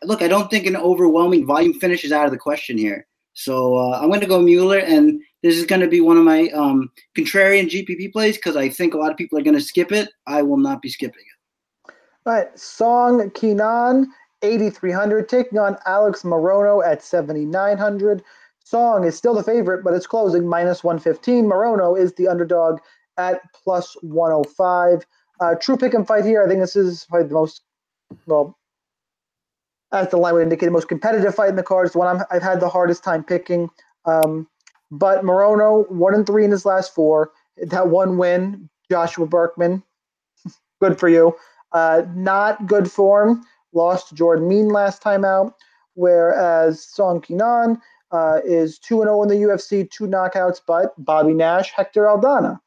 Look, I don't think an overwhelming volume finish is out of the question here. So I'm going to go Mueller, and this is going to be one of my contrarian GPP plays because I think a lot of people are going to skip it. I will not be skipping it. All right, Song Kenan, 8,300, taking on Alex Morono at 7,900. Song is still the favorite, but it's closing -115. Morono is the underdog at +105. True pick and fight here. I think this is probably the most, well, as the line would indicate, the most competitive fight in the card. It's the one I've had the hardest time picking. But Morono, 1-3 in his last 4. That one win, Joshua Berkman, good for you. Not good form. Lost to Jordan Mean last time out. Whereas Song Kenan is 2-0 in the UFC, 2 knockouts, but Bobby Nash, Hector Aldana.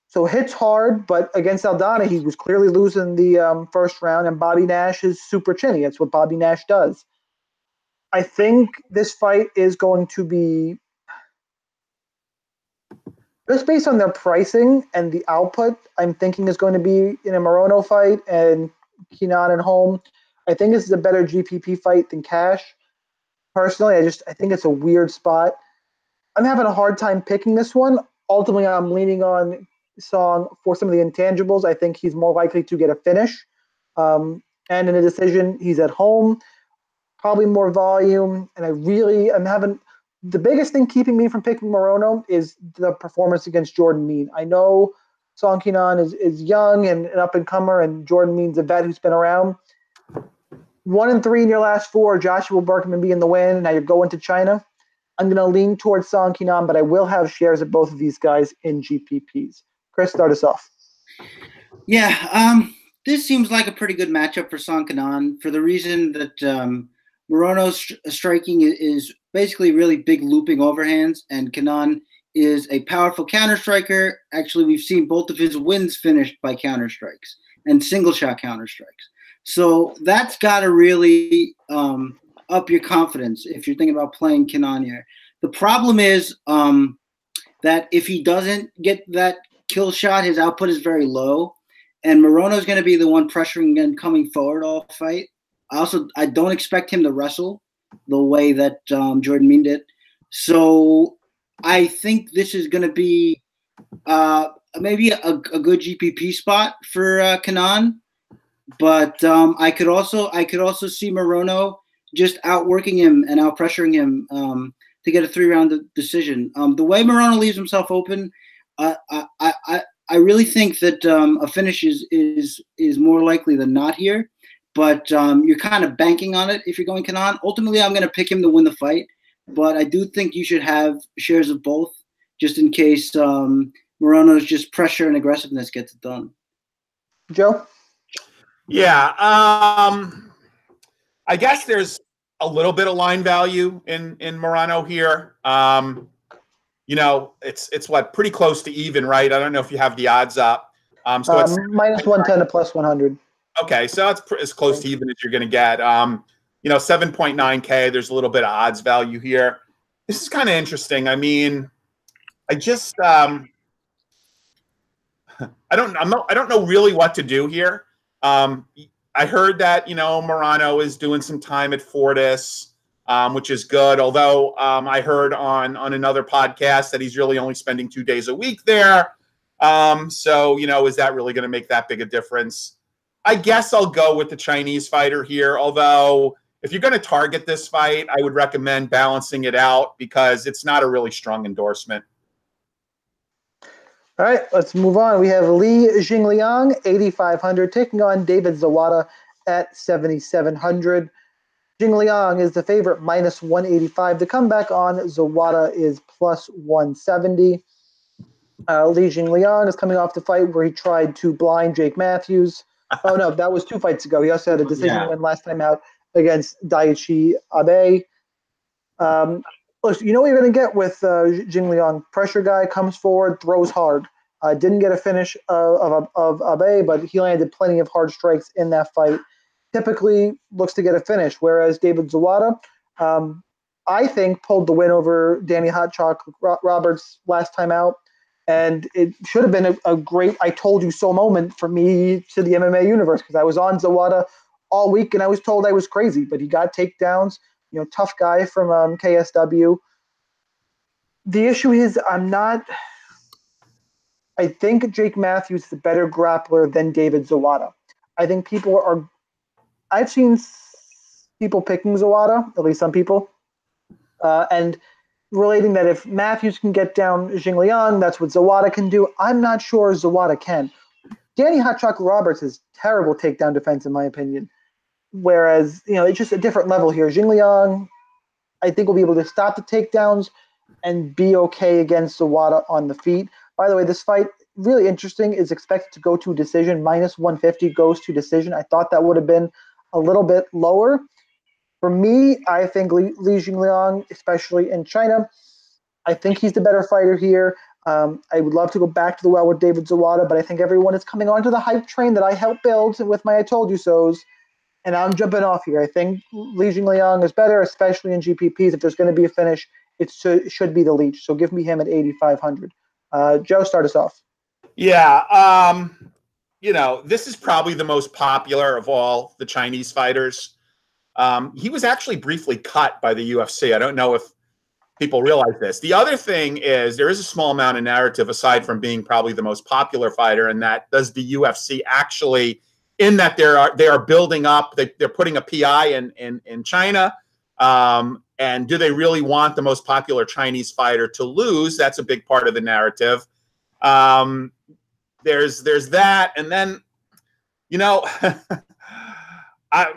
So hits hard, but against Aldana, he was clearly losing the first round, and Bobby Nash is super chinny. That's what Bobby Nash does. I think this fight is going to be, just based on their pricing and the output, I'm thinking is going to be in a Morono fight and Kenan at home. I think this is a better GPP fight than cash. Personally, I think it's a weird spot. I'm having a hard time picking this one. Ultimately, I'm leaning on Song for some of the intangibles. I think he's more likely to get a finish. And in a decision, he's at home, probably more volume. And I'm having the biggest thing keeping me from picking Morono is the performance against Jordan Mean. I know Song Kenan is young and an up-and-comer, and Jordan Mean's a vet who's been around. 1-3 in your last 4, Joshua Berkman being the win. Now you're going to China. I'm going to lean towards Song Kenan, but I will have shares of both of these guys in GPPs. Chris, start us off. Yeah, this seems like a pretty good matchup for Song Kenan for the reason that Morono's striking is basically really big looping overhands, and Kenan is a powerful counter striker. Actually, we've seen both of his wins finished by counter strikes and single shot counter strikes. So that's got to really up your confidence if you're thinking about playing Kenan here. The problem is that if he doesn't get that kill shot, his output is very low, and Morono is going to be the one pressuring and coming forward all fight. I don't expect him to wrestle the way that Jordan Mean did. So I think this is going to be maybe a good GPP spot for Kenan. But I could also see Morono just outworking him and out pressuring him to get a 3-round decision. The way Morono leaves himself open, I really think that a finish is more likely than not here. But you're kind of banking on it if you're going Kenan. Ultimately, I'm going to pick him to win the fight, but I do think you should have shares of both just in case Morono's just pressure and aggressiveness gets it done. Joe? Yeah, I guess there's a little bit of line value in Morono here. It's what, pretty close to even, right? I don't know if you have the odds up. So it's -110 to +100. Okay, so it's as close to even as you're going to get. 7.9K. There's a little bit of odds value here. This is kind of interesting. I mean, I just I don't know really what to do here. I heard that Morono is doing some time at Fortis, which is good. Although I heard on another podcast that he's really only spending 2 days a week there. So is that really going to make that big a difference? I guess I'll go with the Chinese fighter here. Although if you're going to target this fight, I would recommend balancing it out because it's not a really strong endorsement. All right, let's move on. We have Jingliang, 8,500, taking on David Zawada at 7,700. Jingliang is the favorite, minus 185. The comeback on Zawada is plus 170. Li Jingliang is coming off the fight where he tried to blind Jake Matthews. Oh, no, that was 2 fights ago. He also had a decision win last time out against Daichi Abe. Look, you know what you're going to get with Jingliang. Pressure guy, comes forward, throws hard. Didn't get a finish of Abe, but he landed plenty of hard strikes in that fight. Typically looks to get a finish, whereas David Zawada, I think, pulled the win over Danny Hot Chocolate Roberts last time out. And it should have been a great I told you so moment for me to the MMA universe, because I was on Zawada all week and I was told I was crazy, but he got takedowns. You know, tough guy from KSW. The issue is I think Jake Matthews is a better grappler than David Zawada. I think I've seen people picking Zawada, at least some people, and relating that if Matthews can get down Jingliang, that's what Zawada can do. I'm not sure Zawada can. Danny Hot Chocolate Roberts is terrible takedown defense, in my opinion. Whereas, it's just a different level here. Jingliang, I think, will be able to stop the takedowns and be okay against Zawada on the feet. By the way, this fight, really interesting, is expected to go to decision. Minus 150 goes to decision. I thought that would have been a little bit lower. For me, I think Li Jingliang, especially in China, I think he's the better fighter here. I would love to go back to the well with David Zawada, but I think everyone is coming onto the hype train that I helped build with my I Told You So's, and I'm jumping off here. I think Li Jingliang is better, especially in GPPs. If there's going to be a finish, it should be the Leech. So give me him at 8,500. Joe, start us off. Yeah, this is probably the most popular of all the Chinese fighters. He was actually briefly cut by the UFC. I don't know if people realize this. The other thing is there is a small amount of narrative aside from being probably the most popular fighter, and that does the UFC actually, in that they are building up, they're putting a PI in China, and do they really want the most popular Chinese fighter to lose? That's a big part of the narrative. There's that, and then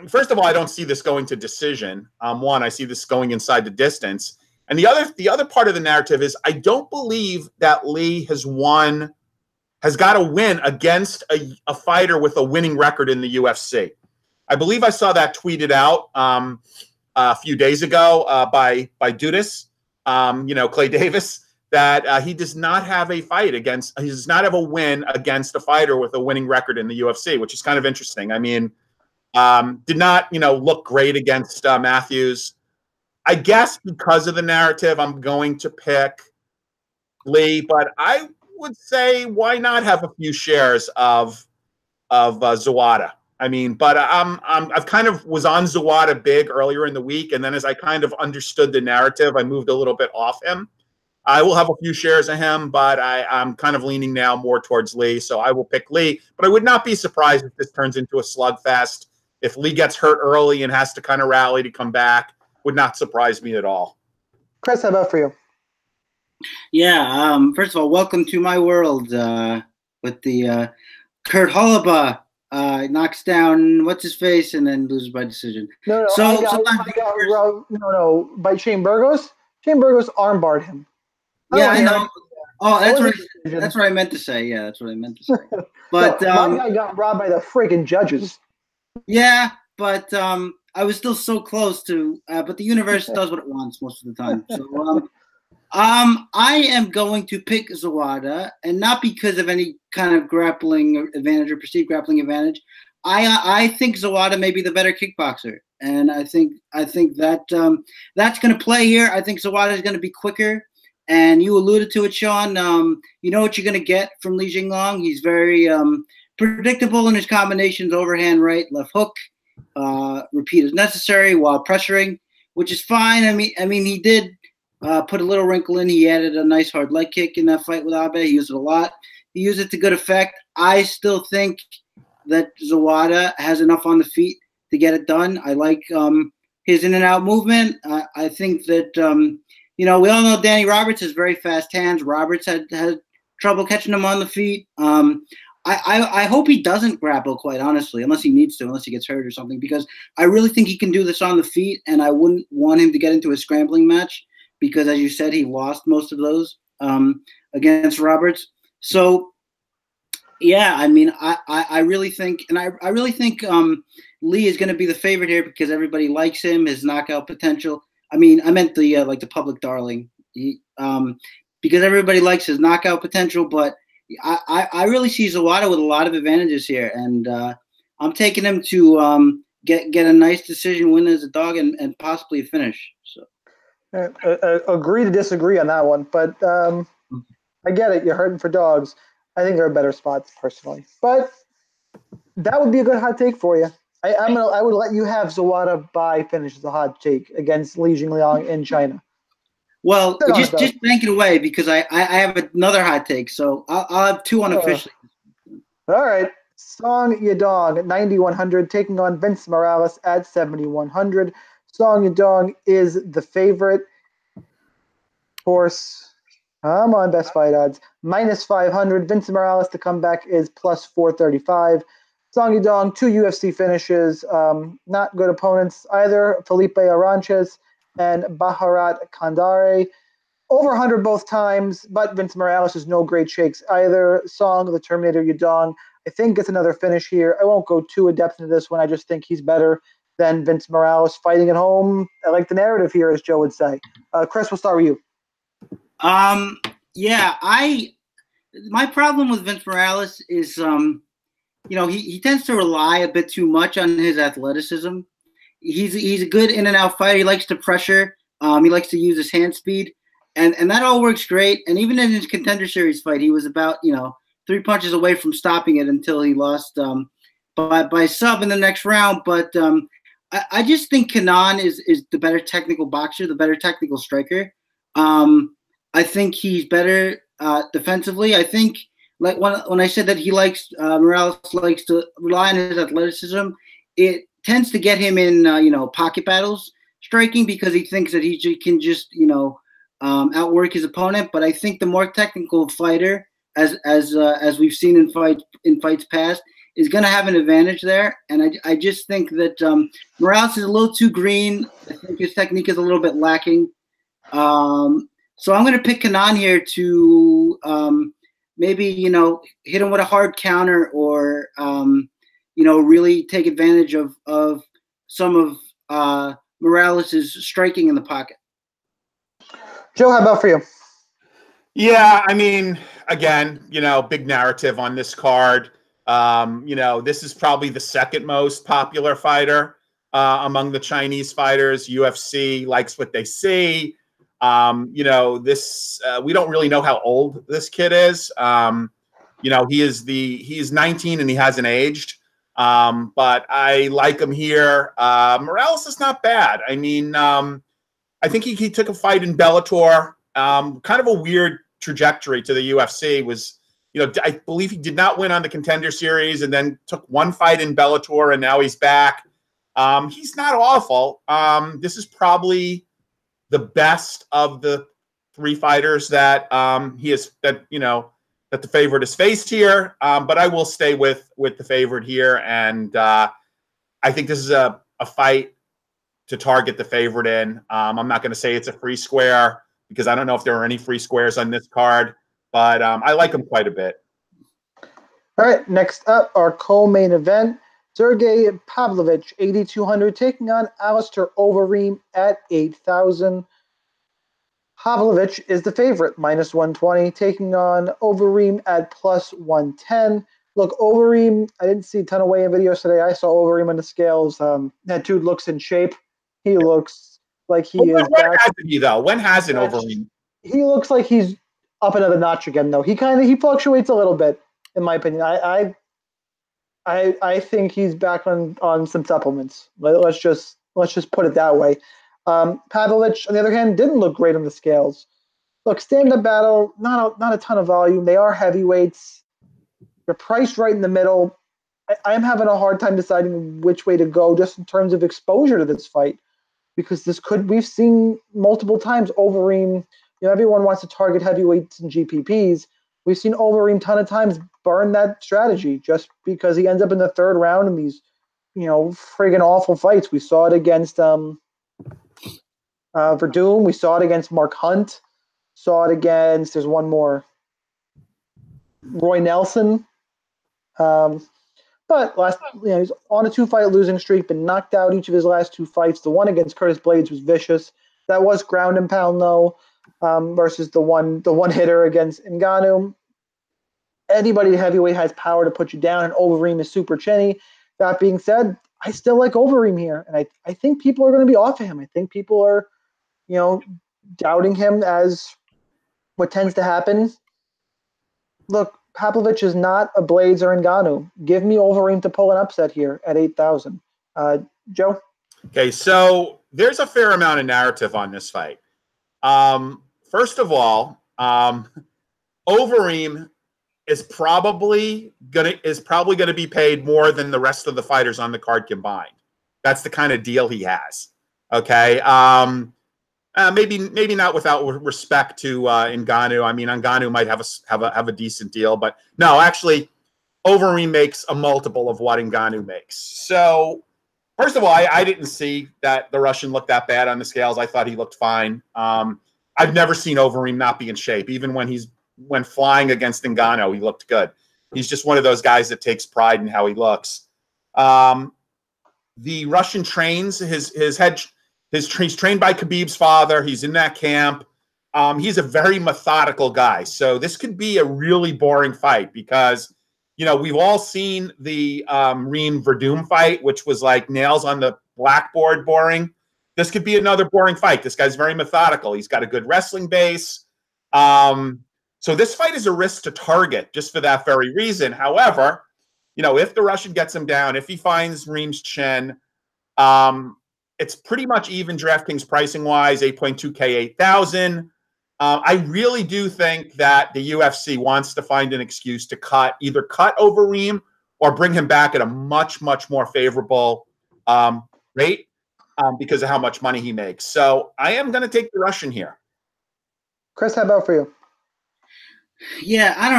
first of all, I don't see this going to decision. One, I see this going inside the distance. And the other part of the narrative is I don't believe that Lee has got a win against a fighter with a winning record in the UFC. I believe I saw that tweeted out a few days ago by Dudas, Clay Davis, that he does not have he does not have a win against a fighter with a winning record in the UFC, which is kind of interesting. I mean, did not, look great against Matthews. I guess because of the narrative, I'm going to pick Lee, but I would say why not have a few shares of Zawada? I mean, but I've kind of was on Zawada big earlier in the week, and then as I kind of understood the narrative, I moved a little bit off him. I will have a few shares of him, but I'm kind of leaning now more towards Lee, so I will pick Lee. But I would not be surprised if this turns into a slugfest. If Lee gets hurt early and has to kind of rally to come back, would not surprise me at all. Chris, how about for you? Yeah, first of all, welcome to my world with the Kurt Hollaba knocks down what's-his-face and then loses by decision. No, by Shane Burgos. Shane Burgos armbarred him. Yeah, I know. Oh, that's what I meant to say. Yeah, that's what I meant to say. But my guy got robbed by the friggin' judges. Yeah, but I was still so close to. But the universe does what it wants most of the time. So I am going to pick Zawada, and not because of any kind of grappling advantage or perceived grappling advantage. I think Zawada may be the better kickboxer, and I think that that's going to play here. I think Zawada is going to be quicker. And you alluded to it, Shaun. You know what you're going to get from Li Jingliang. He's very predictable in his combinations: overhand right, left hook, repeat as necessary while pressuring, which is fine. I mean, he did put a little wrinkle in. He added a nice hard leg kick in that fight with Abe. He used it a lot. He used it to good effect. I still think that Zawada has enough on the feet to get it done. I like his in and out movement. I think that. We all know Danny Roberts has very fast hands. Roberts had trouble catching him on the feet. I hope he doesn't grapple, quite honestly, unless he needs to, unless he gets hurt or something, because I really think he can do this on the feet, and I wouldn't want him to get into a scrambling match because, as you said, he lost most of those against Roberts. So, yeah, I mean, I really think, and I really think Lee is going to be the favorite here because everybody likes him, his knockout potential. I mean, I meant the like the public darling, because everybody likes his knockout potential, but I really see Zawada with a lot of advantages here, and I'm taking him to get a nice decision win as a dog and possibly a finish. So agree to disagree on that one, but I get it. You're hurting for dogs. I think there are better spots personally, but that would be a good hot take for you. I would let you have Zawada by finish as a hot take against Li Jingliang in China. Well, just bank it away because I have another hot take, so I'll have two unofficially. All right, Song Yadong at 9,100 taking on Vince Morales at 7,100. Song Yadong is the favorite. Of course, I'm on best fight odds minus 500. Vince Morales to come back is plus 435. Song Yadong, 2 UFC finishes, not good opponents either. Felipe Aranches and Bharat Kandare. Over 100 both times, but Vince Morales is no great shakes either. Song, the Terminator Yadong, I think gets another finish here. I won't go too in-depth into this one. I just think he's better than Vince Morales fighting at home. I like the narrative here, as Joe would say. Chris, we'll start with you. Yeah, my problem with Vince Morales is, he tends to rely a bit too much on his athleticism. He's a good in and out fighter. He likes to pressure. He likes to use his hand speed, and that all works great. And even in his Contender Series fight, he was about 3 punches away from stopping it until he lost by sub in the next round. But I just think Kenan is the better technical boxer, the better technical striker. I think he's better defensively. I think like when I said that he likes Morales likes to rely on his athleticism, it tends to get him in pocket battles striking because he thinks that he can just outwork his opponent. But I think the more technical fighter, as we've seen in fights past, is going to have an advantage there. And I just think that Morales is a little too green. I think his technique is a little bit lacking. So I'm going to pick Kenan here to maybe hit him with a hard counter or really take advantage of some of Morales' striking in the pocket. Joe, how about for you? Yeah, I mean, again, big narrative on this card. This is probably the second most popular fighter among the Chinese fighters. UFC likes what they see. This we don't really know how old this kid is. He is 19 and he hasn't aged. But I like him here. Morales is not bad. I mean, I think he took a fight in Bellator. Kind of a weird trajectory to the UFC was, I believe he did not win on the Contender Series and then took one fight in Bellator and now he's back. He's not awful. This is probably the best of the three fighters that that the favorite is faced here. But I will stay with the favorite here. And I think this is a fight to target the favorite in. I'm not going to say it's a free square because I don't know if there are any free squares on this card, but I like him quite a bit. All right, next up, our co-main event, Sergey Pavlovich, 8,200, taking on Alistair Overeem at 8,000. Pavlovich is the favorite, minus 120, taking on Overeem at plus 110. Look, Overeem, I didn't see a ton of weigh-in videos today. I saw Overeem on the scales. That dude looks in shape. He looks like he is when back. Hasn't he, though? When hasn't Overeem? He looks like he's up another notch again, though. He fluctuates a little bit, in my opinion. I think he's back on some supplements. Let's just put it that way. Pavlovich, on the other hand, didn't look great on the scales. Look, stand-up battle, not a ton of volume. They are heavyweights. They're priced right in the middle. I am having a hard time deciding which way to go just in terms of exposure to this fight because we've seen multiple times Overeem, everyone wants to target heavyweights and GPPs. We've seen Overeem a ton of times burn that strategy just because he ends up in the third round in these, friggin' awful fights. We saw it against Verdum. We saw it against Mark Hunt. Saw it against, there's one more, Roy Nelson. But he's on a 2-fight losing streak, been knocked out each of his last 2 fights. The one against Curtis Blaydes was vicious. That was ground and pound though, versus the one hitter against Ngannou. Anybody heavyweight has power to put you down, and Overeem is super chinny. That being said, I still like Overeem here, and I think people are going to be off of him. I think people are, doubting him, as what tends to happen. Look, Pavlovich is not a Blaydes or Ngannou. Give me Overeem to pull an upset here at 8,000. Joe? Okay, so there's a fair amount of narrative on this fight. First of all, Overeem is probably gonna be paid more than the rest of the fighters on the card combined. That's the kind of deal he has. Okay. Maybe not without respect to Ngannou. I mean, Ngannou might have a decent deal, but no, actually, Overeem makes a multiple of what Ngannou makes. So, first of all, I didn't see that the Russian looked that bad on the scales. I thought he looked fine. I've never seen Overeem not be in shape. Even when flying against Ngannou, he looked good. He's just one of those guys that takes pride in how he looks. The Russian trains he's trained by Khabib's father. He's in that camp. He's a very methodical guy. So this could be a really boring fight because, we've all seen the Reem Verdum fight, which was like nails on the blackboard boring. This could be another boring fight. This guy's very methodical. He's got a good wrestling base. So this fight is a risk to target just for that very reason. However, if the Russian gets him down, if he finds Reem's chin, it's pretty much even DraftKings pricing wise, 8.2K, 8,000. I really do think that the UFC wants to find an excuse to either cut Overeem or bring him back at a much, much more favorable rate because of how much money he makes. So I am going to take the Russian here. Chris, how about for you? Yeah, I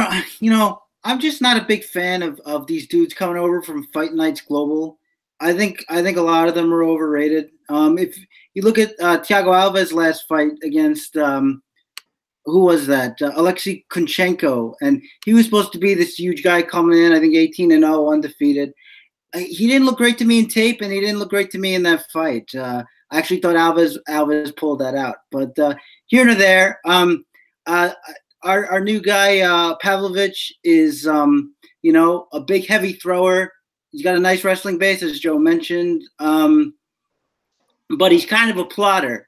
don't, I'm just not a big fan of these dudes coming over from Fight Nights Global. I think a lot of them are overrated. If you look at Thiago Alves' last fight against who was that? Alexei Kunchenko, and he was supposed to be this huge guy coming in. I think 18-0, undefeated. He didn't look great to me in tape, and he didn't look great to me in that fight. I actually thought Alves pulled that out, but here and there. Our new guy Pavlovich is a big heavy thrower. He's got a nice wrestling base, as Joe mentioned, but he's kind of a plotter.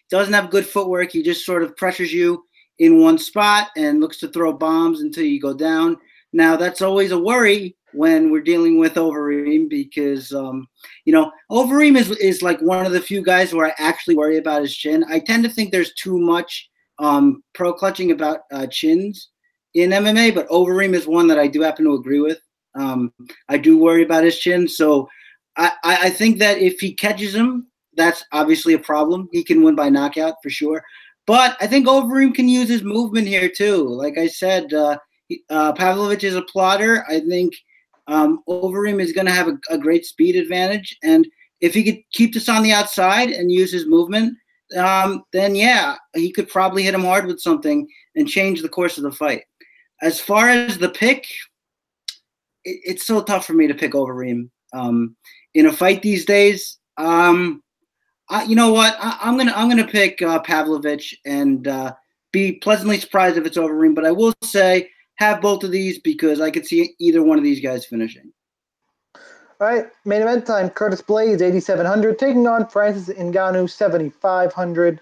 Doesn't have good footwork. He just sort of pressures you in one spot and looks to throw bombs until you go down. Now, that's always a worry when we're dealing with Overeem because, Overeem is like one of the few guys where I actually worry about his chin. I tend to think there's too much pro clutching about chins in MMA, but Overeem is one that I do happen to agree with. I do worry about his chin. So I think that if he catches him, that's obviously a problem. He can win by knockout for sure. But I think Overeem can use his movement here too. Like I said, Pavlovich is a plotter. I think Overeem is going to have a great speed advantage. And if he could keep this on the outside and use his movement, then yeah, he could probably hit him hard with something and change the course of the fight. As far as the pick, it's so tough for me to pick Overeem in a fight these days. You know what? I'm gonna pick Pavlovich and be pleasantly surprised if it's Overeem. But I will say have both of these because I could see either one of these guys finishing. All right, main event time. Curtis Blaydes, 8,700, taking on Francis Ngannou, 7,500.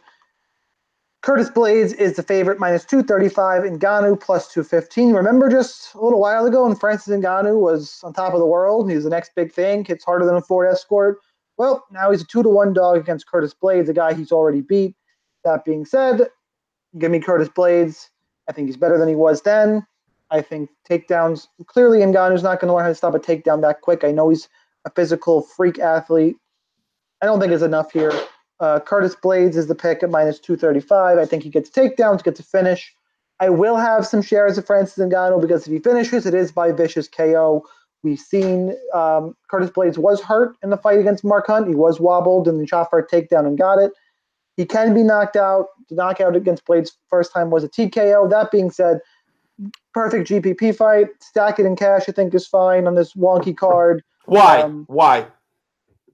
Curtis Blaydes is the favorite, minus 235. Ngannou, plus 215. Remember just a little while ago when Francis Ngannou was on top of the world? He was the next big thing, hits harder than a Ford Escort. Well, now he's a 2-1 dog against Curtis Blaydes, a guy he's already beat. That being said, give me Curtis Blaydes. I think he's better than he was then. I think takedowns, clearly Ngannou's not going to learn how to stop a takedown that quick. I know he's a physical freak athlete. I don't think it's enough here. Curtis Blaydes is the pick at minus 235. I think he gets takedowns, gets a finish. I will have some shares of Francis Ngannou because if he finishes, it is by vicious KO. We've seen Curtis Blaydes was hurt in the fight against Mark Hunt. He was wobbled and then shot for a takedown and got it. He can be knocked out. The knockout against Blaydes first time was a TKO. That being said, perfect GPP fight. Stack it in cash, I think, is fine on this wonky card. Why?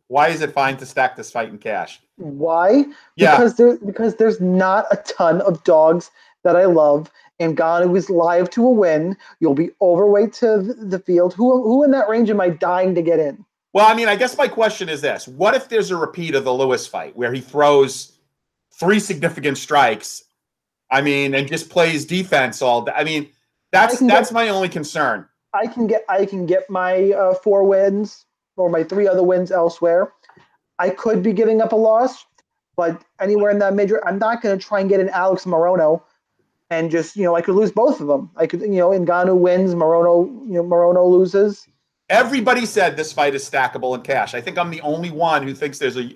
Why is it fine to stack this fight in cash? Why? Yeah. Because there's not a ton of dogs that I love. Ngannou is live to a win. You'll be overweight to the field. Who in that range am I dying to get in? Well, I mean, I guess my question is this. What if there's a repeat of the Lewis fight where he throws 3 significant strikes, I mean, and just plays defense all day? I mean, that's my only concern. I can get my 4 wins or my 3 other wins elsewhere. I could be giving up a loss, but anywhere in that major, I'm not going to try and get an Alex Morono and just, I could lose both of them. I could, Ngannou wins, Morono loses. Everybody said this fight is stackable in cash. I think I'm the only one who thinks there's a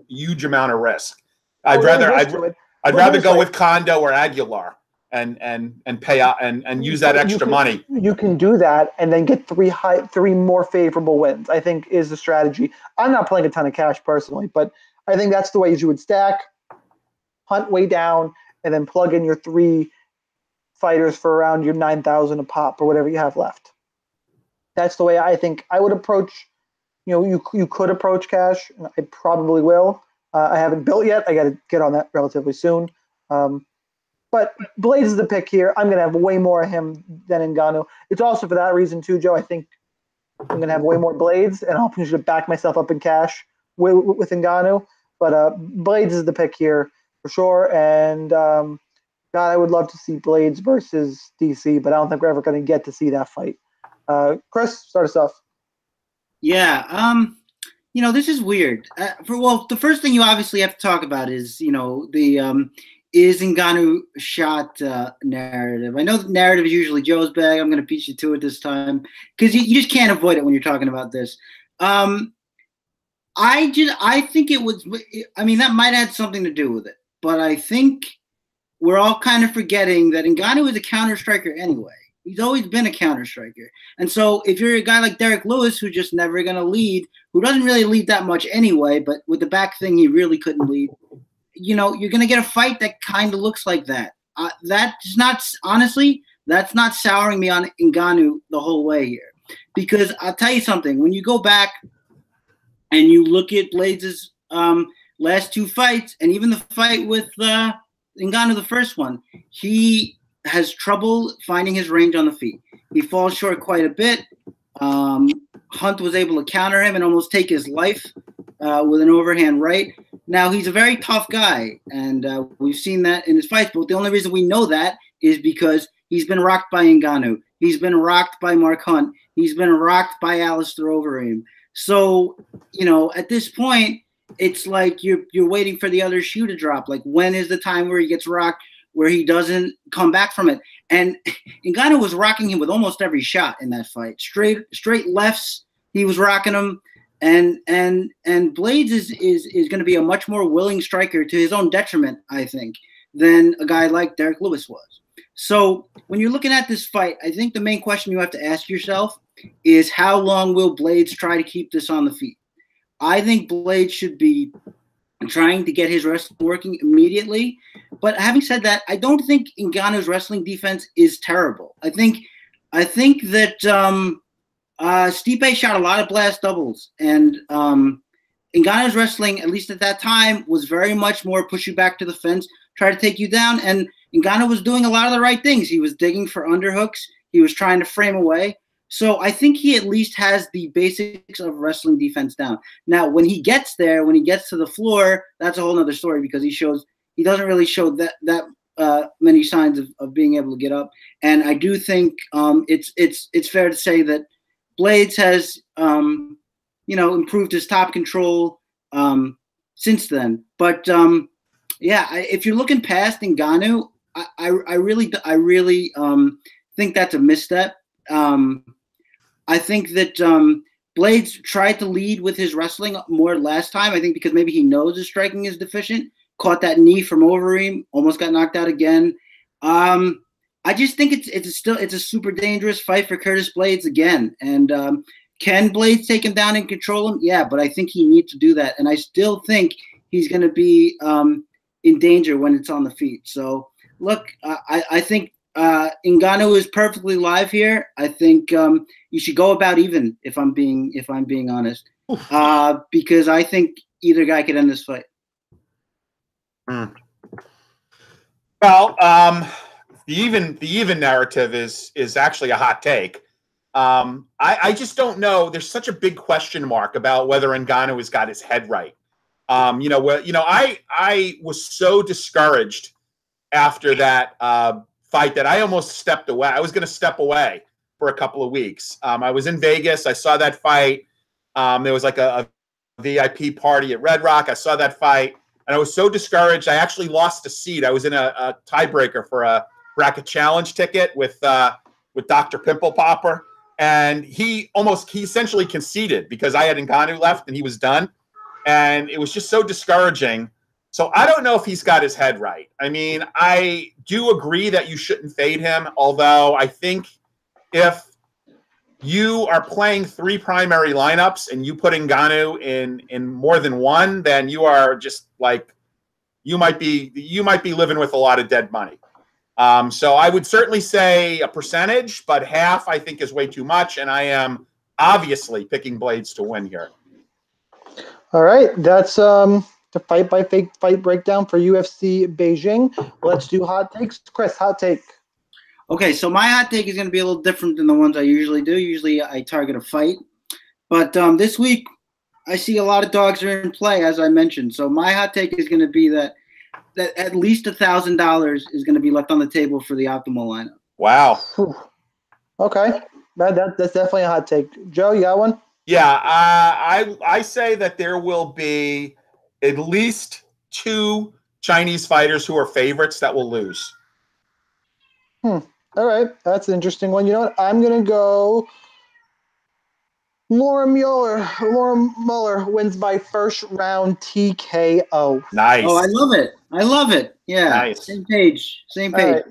huge amount of risk. I'd rather go with Kondo or Aguilar and pay out and use that extra money. You can do that and then get 3 more favorable wins, I think, is the strategy. I'm not playing a ton of cash personally, but I think that's the way you would stack, hunt way down, and then plug in your 3 fighters for around your 9,000 a pop or whatever you have left. That's the way I think I would approach. You could approach cash. And I probably will. I haven't built yet. I got to get on that relatively soon. But Blaydes is the pick here. I'm going to have way more of him than Ngannou. It's also for that reason too, Joe. I think I'm going to have way more Blaydes, and I'll potentially back myself up in cash with Ngannou. But Blaydes is the pick here for sure. And God, I would love to see Blaydes versus DC, but I don't think we're ever going to get to see that fight. Chris, start us off. Yeah, this is weird. The first thing you obviously have to talk about is, the is Ngannou shot narrative. I know the narrative is usually Joe's bag. I'm going to beat you to it this time because you just can't avoid it when you're talking about this. I think it was. I mean, that might have had something to do with it, but I think we're all kind of forgetting that Ngannou is a counter striker anyway. He's always been a counter striker. And so if you're a guy like Derek Lewis, who's just never going to lead, who doesn't really lead that much anyway, but with the back thing, he really couldn't lead, you're going to get a fight that kind of looks like that. That's not souring me on Ngannou the whole way here. Because I'll tell you something, when you go back and you look at Blaydes' last 2 fights, and even the fight with Ngannou, the first one, he has trouble finding his range on the feet. He falls short quite a bit. Hunt was able to counter him and almost take his life with an overhand right. Now, he's a very tough guy, and we've seen that in his fights, but the only reason we know that is because he's been rocked by Ngannou. He's been rocked by Mark Hunt. He's been rocked by Alistair Overeem. So, at this point, it's like you're waiting for the other shoe to drop. Like, when is the time where he gets rocked, where he doesn't come back from it? And Ngannou was rocking him with almost every shot in that fight. Straight lefts, he was rocking him. And Blaydes is going to be a much more willing striker to his own detriment, I think, than a guy like Derek Lewis was. So when you're looking at this fight, I think the main question you have to ask yourself is how long will Blaydes try to keep this on the feet? I think Blaydes should be trying to get his wrestling working immediately. But having said that, I don't think Ngannou's wrestling defense is terrible. I think that Stipe shot a lot of blast doubles, and Ngannou's wrestling, at least at that time, was very much more push you back to the fence, try to take you down. And Ngannou was doing a lot of the right things. He was digging for underhooks. He was trying to frame away. So I think he at least has the basics of wrestling defense down. Now, when he gets there, when he gets to the floor, that's a whole other story because he doesn't really show that many signs of being able to get up. And I do think it's fair to say that Blaydes has improved his top control since then. But if you're looking past Ngannou, I really think that's a misstep. I think that Blaydes tried to lead with his wrestling more last time. I think because maybe he knows his striking is deficient. Caught that knee from Overeem, almost got knocked out again. I just think it's a super dangerous fight for Curtis Blaydes again. And can Blaydes take him down and control him? Yeah, but I think he needs to do that. And I still think he's going to be in danger when it's on the feet. So look, I think Ngannou is perfectly live here. I think you should go about even, if I'm being honest, because I think either guy could end this fight. Well, the even narrative is actually a hot take. I just don't know. There's such a big question mark about whether Ngannou has got his head right. I was so discouraged after that fight that I almost stepped away. I was going to step away for a couple of weeks. I was in Vegas. I saw that fight. There was like a VIP party at Red Rock. I saw that fight, and I was so discouraged. I actually lost a seat. I was in a tiebreaker for a bracket challenge ticket with Dr. Pimple Popper, and he essentially conceded because I had Ngannou left and he was done, and it was just so discouraging. So I don't know if he's got his head right. I mean, I do agree that you shouldn't fade him, although I think if you are playing 3 primary lineups and you put Ngannou in more than one, then you are just like you might be living with a lot of dead money. So I would certainly say a percentage, but half I think is way too much, and I am obviously picking Blaydes to win here. All right, that's the fight by fight breakdown for UFC Beijing. Let's do hot takes. Chris, hot take. Okay, so my hot take is going to be a little different than the ones I usually do. Usually I target a fight. But this week I see a lot of dogs are in play, as I mentioned. So my hot take is going to be that at least $1,000 is going to be left on the table for the optimal lineup. Wow. Okay. That's definitely a hot take. Joe, you got one? Yeah, I say that there will be at least 2 Chinese fighters who are favorites that will lose. All right, that's an interesting one. You know what? I'm going to go Laura Mueller wins by first round TKO. Nice. Oh, I love it. Yeah. Nice. Same page. Right.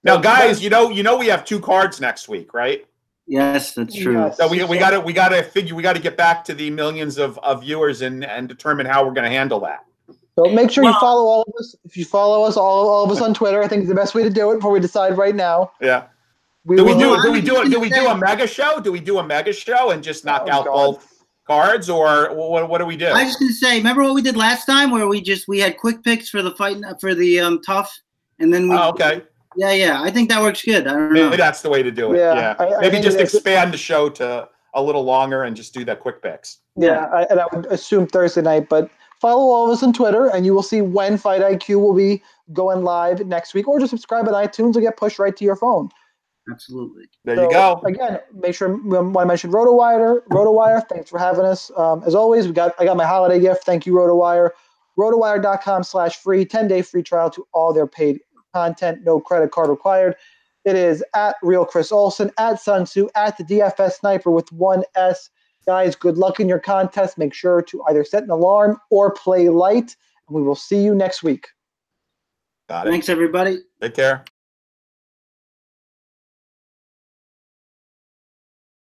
Now, guys, you know we have 2 cards next week, right? Yes, that's true. Yes. So we got to get back to the millions of viewers and determine how we're going to handle that. So make sure you follow all of us. If you follow us, all of us on Twitter, I think is the best way to do it before we decide right now. Yeah. Do we do a mega show? Do we do a mega show and just knock out both cards, or what do we do? I was just gonna say, remember what we did last time, where we had quick picks for the fight for the tough, and then we. Oh, okay. Yeah. I think that works good. I don't know. Maybe that's the way to do it. Yeah. Maybe just expand the show to a little longer and just do that quick picks. Yeah, I would assume Thursday night, but follow all of us on Twitter, and you will see when Fight IQ will be going live next week, or just subscribe at iTunes and get pushed right to your phone. Absolutely. There you go. Again, make sure when I mention RotoWire, thanks for having us. As always, I got my holiday gift. Thank you, RotoWire. RotoWire.com/free, 10-day free trial to all their paid content. No credit card required. It is at Real Chris Olsen, at Sun Tzu, at the DFS Sniper with 1 S. Guys, good luck in your contest. Make sure to either set an alarm or play light, and we will see you next week. Got it. Thanks, everybody. Take care.